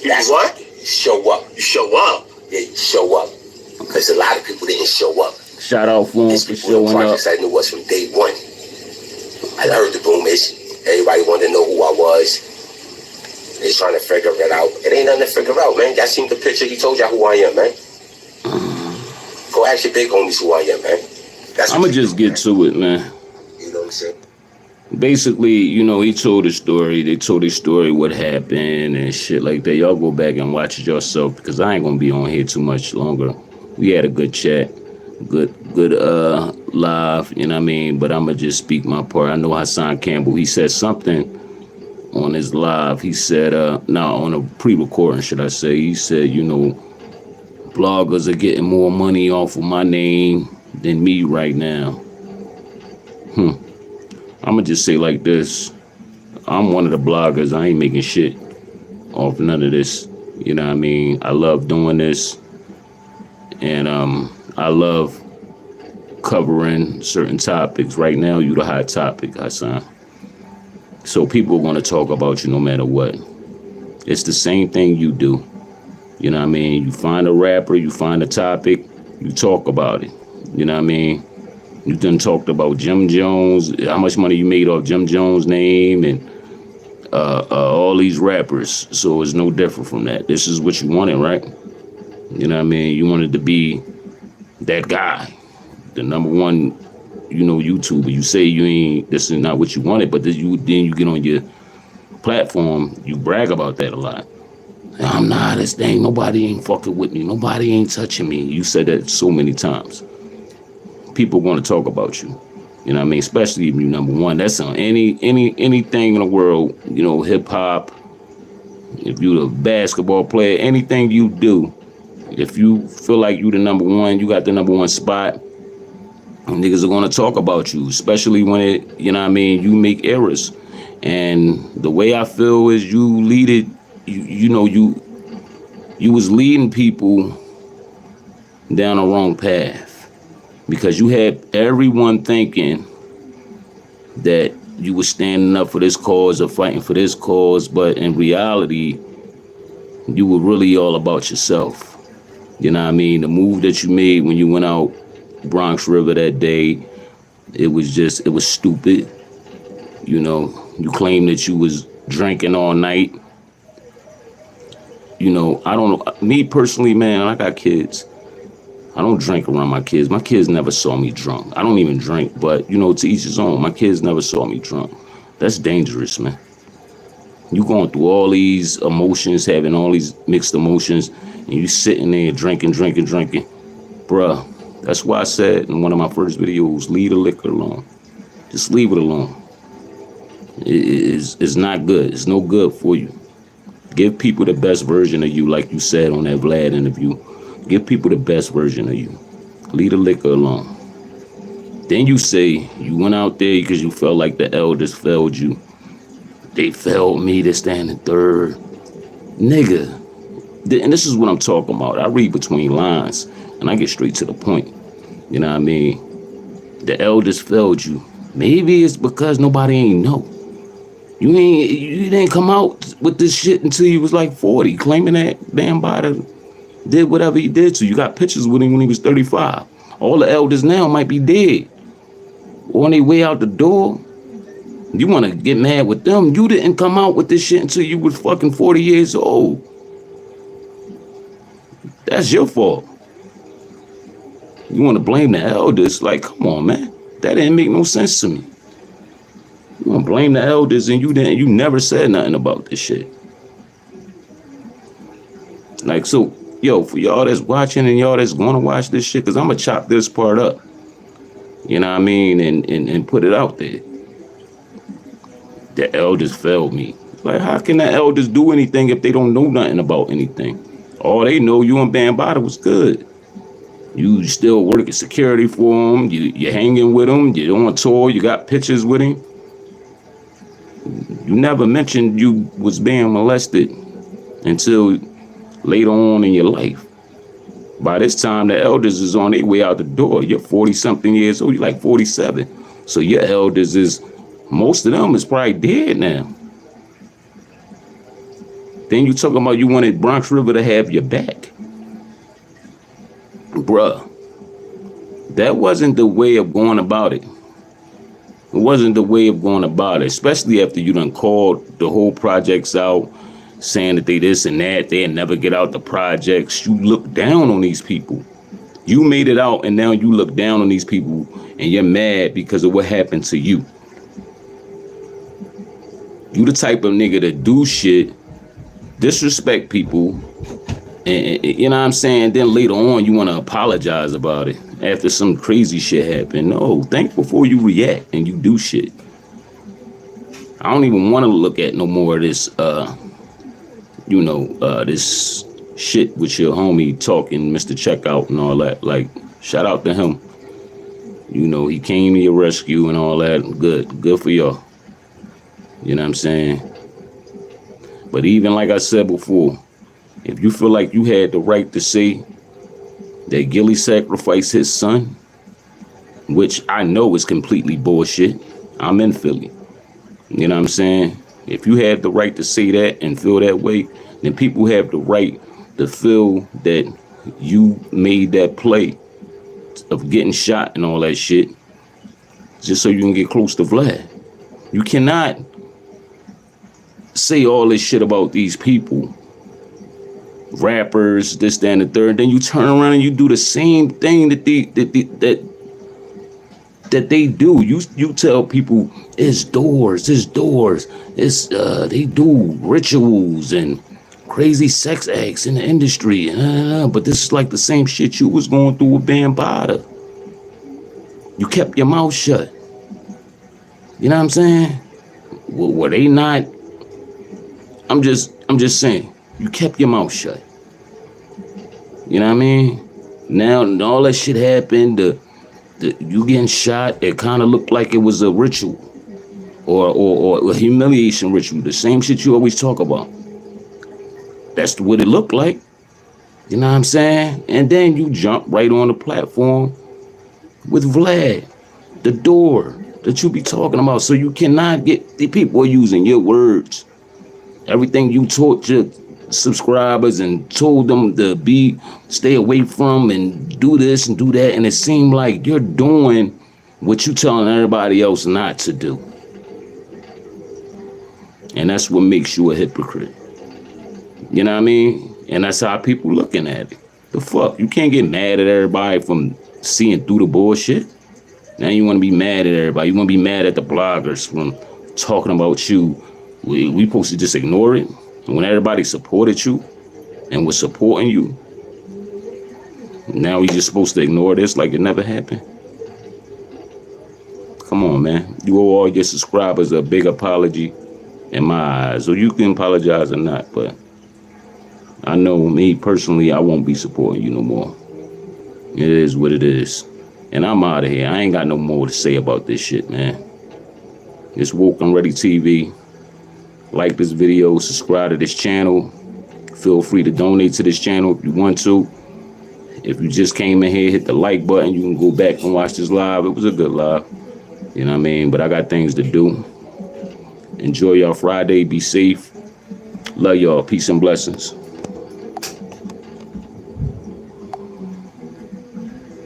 H: That's what?
I: You show up.
H: You show up?
I: Yeah, you show up. Because a lot of people didn't show up.
A: Shout out for him for showing up.
I: I knew us from day one. I heard the boomers. Everybody wanted to know who I was. They trying to figure it out. It ain't nothing to figure out, man. Y'all seen the picture? He told y'all who I am, man. Go ask your big homies who I am, man.
A: I'm going to just get to it, man.
I: You know what I'm saying?
A: Basically, you know, he told a story. They told his story, what happened and shit like that. Y'all go back and watch it yourself because I ain't going to be on here too much longer. We had a good chat. Good live, you know what I mean? But I'm going to just speak my part. I know Hassan Campbell, he said something on his live. He said, on a pre-recording, should I say, he said, you know, bloggers are getting more money off of my name than me right now. I'm going to just say like this. I'm one of the bloggers. I ain't making shit off none of this. You know what I mean? I love doing this. And I love covering certain topics. Right now, you the hot topic, Hassan. So people are going to talk about you no matter what. It's the same thing you do. You know what I mean? You find a rapper, you find a topic, you talk about it. You know what I mean? You done talked about Jim Jones, how much money you made off Jim Jones' name, and all these rappers. So it's no different from that. This is what you wanted, right? You know what I mean? You wanted to be that guy, the number one, YouTuber. You say you ain't, this is not what you wanted, but then you get on your platform, you brag about that a lot. I'm not this thing, nobody ain't fucking with me, nobody ain't touching me. You said that so many times. People want to talk about you. You know what I mean? Especially if you're number one. That's on anything in the world, hip hop. If you're a basketball player, anything you do, if you feel like you the number one, you got the number one spot, niggas are gonna talk about you, especially when you make errors. And the way I feel is you lead it, you was leading people down the wrong path. Because you had everyone thinking that you were standing up for this cause or fighting for this cause, but in reality, you were really all about yourself. You know what I mean? The move that you made when you went out Bronx River that day, it was stupid. You claimed that you was drinking all night. I don't know. Me personally, man, I got kids. I don't drink around my kids. My kids never saw me drunk. I don't even drink, but, to each his own. My kids never saw me drunk. That's dangerous, man. You going through all these emotions, having all these mixed emotions, and you sitting there drinking. Bruh, that's why I said in one of my first videos, leave the liquor alone. Just leave it alone. It's not good. It's no good for you. Give people the best version of you, like you said on that Vlad interview. Give people the best version of you. Leave the liquor alone. Then you say you went out there because you felt like the elders failed you. They failed me to stand in third. Nigga. And this is what I'm talking about. I read between lines and I get straight to the point. You know what I mean? The elders failed you. Maybe it's because nobody ain't know. You didn't come out with this shit until you was like 40, claiming that damn body did whatever he did to you. You got pictures with him when he was 35. All the elders now might be dead. Or on their way out the door. You want to get mad with them. You didn't come out with this shit until you was fucking 40 years old. That's your fault. You want to blame the elders? Like, come on, man. That didn't make no sense to me. You want to blame the elders and you never said nothing about this shit. Like, so, yo, for y'all that's watching and y'all that's going to watch this shit, because I'm going to chop this part up. You know what I mean? And put it out there. The elders failed me. Like, how can the elders do anything if they don't know nothing about anything? All they know, you and Bambaataa was good. You still working security for him. You're hanging with him. You're on tour. You got pictures with him. You never mentioned you was being molested until later on in your life. By this time, the elders is on their way out the door. You're 40-something years old. You're like 47. So your elders is, most of them is probably dead now. Then you talking about you wanted Bronx River to have your back. Bruh, that wasn't the way of going about it. It wasn't the way of going about it, especially after you done called the whole projects out, saying that they this and that, they'll never get out the projects. You look down on these people. You made it out, and now you look down on these people, and you're mad because of what happened to you. You the type of nigga that do shit, disrespect people, and you know what I'm saying? Then later on, you want to apologize about it after some crazy shit happened. No, think before you react and you do shit. I don't even want to look at no more of this, this shit with your homie talking, Mr. Checkout and all that. Like, shout out to him. You know, he came to your rescue and all that. Good for y'all. You know what I'm saying? But even like I said before, if you feel like you had the right to say that Gilly sacrificed his son, which I know is completely bullshit, I'm in Philly. You know what I'm saying? If you had the right to say that and feel that way, then people have the right to feel that you made that play of getting shot and all that shit just so you can get close to Vlad. You cannot say all this shit about these people, rappers, this, that, and the third. Then you turn around and you do the same thing that they do. You tell people it's doors, it's they do rituals and crazy sex acts in the industry, but this is like the same shit you was going through with Bambaataa. You kept your mouth shut. You know what I'm saying? Were they not? I'm just saying, you kept your mouth shut. You know what I mean? Now all that shit happened, you getting shot, it kind of looked like it was a ritual or a humiliation ritual, the same shit you always talk about. That's what it looked like. You know what I'm saying? And then you jump right on the platform with Vlad, the door that you be talking about. So you cannot get, the people are using your words. Everything you taught your subscribers and told them to stay away from and do this and do that. And it seemed like you're doing what you telling everybody else not to do. And that's what makes you a hypocrite. You know what I mean? And that's how people looking at it. The fuck? You can't get mad at everybody from seeing through the bullshit. Now you want to be mad at everybody. You want to be mad at the bloggers from talking about you. We supposed to just ignore it? When everybody supported you and was supporting you, now we just supposed to ignore this like it never happened? Come on, man. You owe all your subscribers a big apology in my eyes. Or you can apologize or not, but I know me personally, I won't be supporting you no more. It is what it is. And I'm out of here. I ain't got no more to say about this shit, man. It's Woke and Ready TV. Like this video, subscribe to this channel. Feel free to donate to this channel if you want to. If you just came in here, hit the like button. You can go back and watch this live. It was a good live. You know what I mean? But I got things to do. Enjoy y'all Friday. Be safe. Love y'all. Peace and blessings.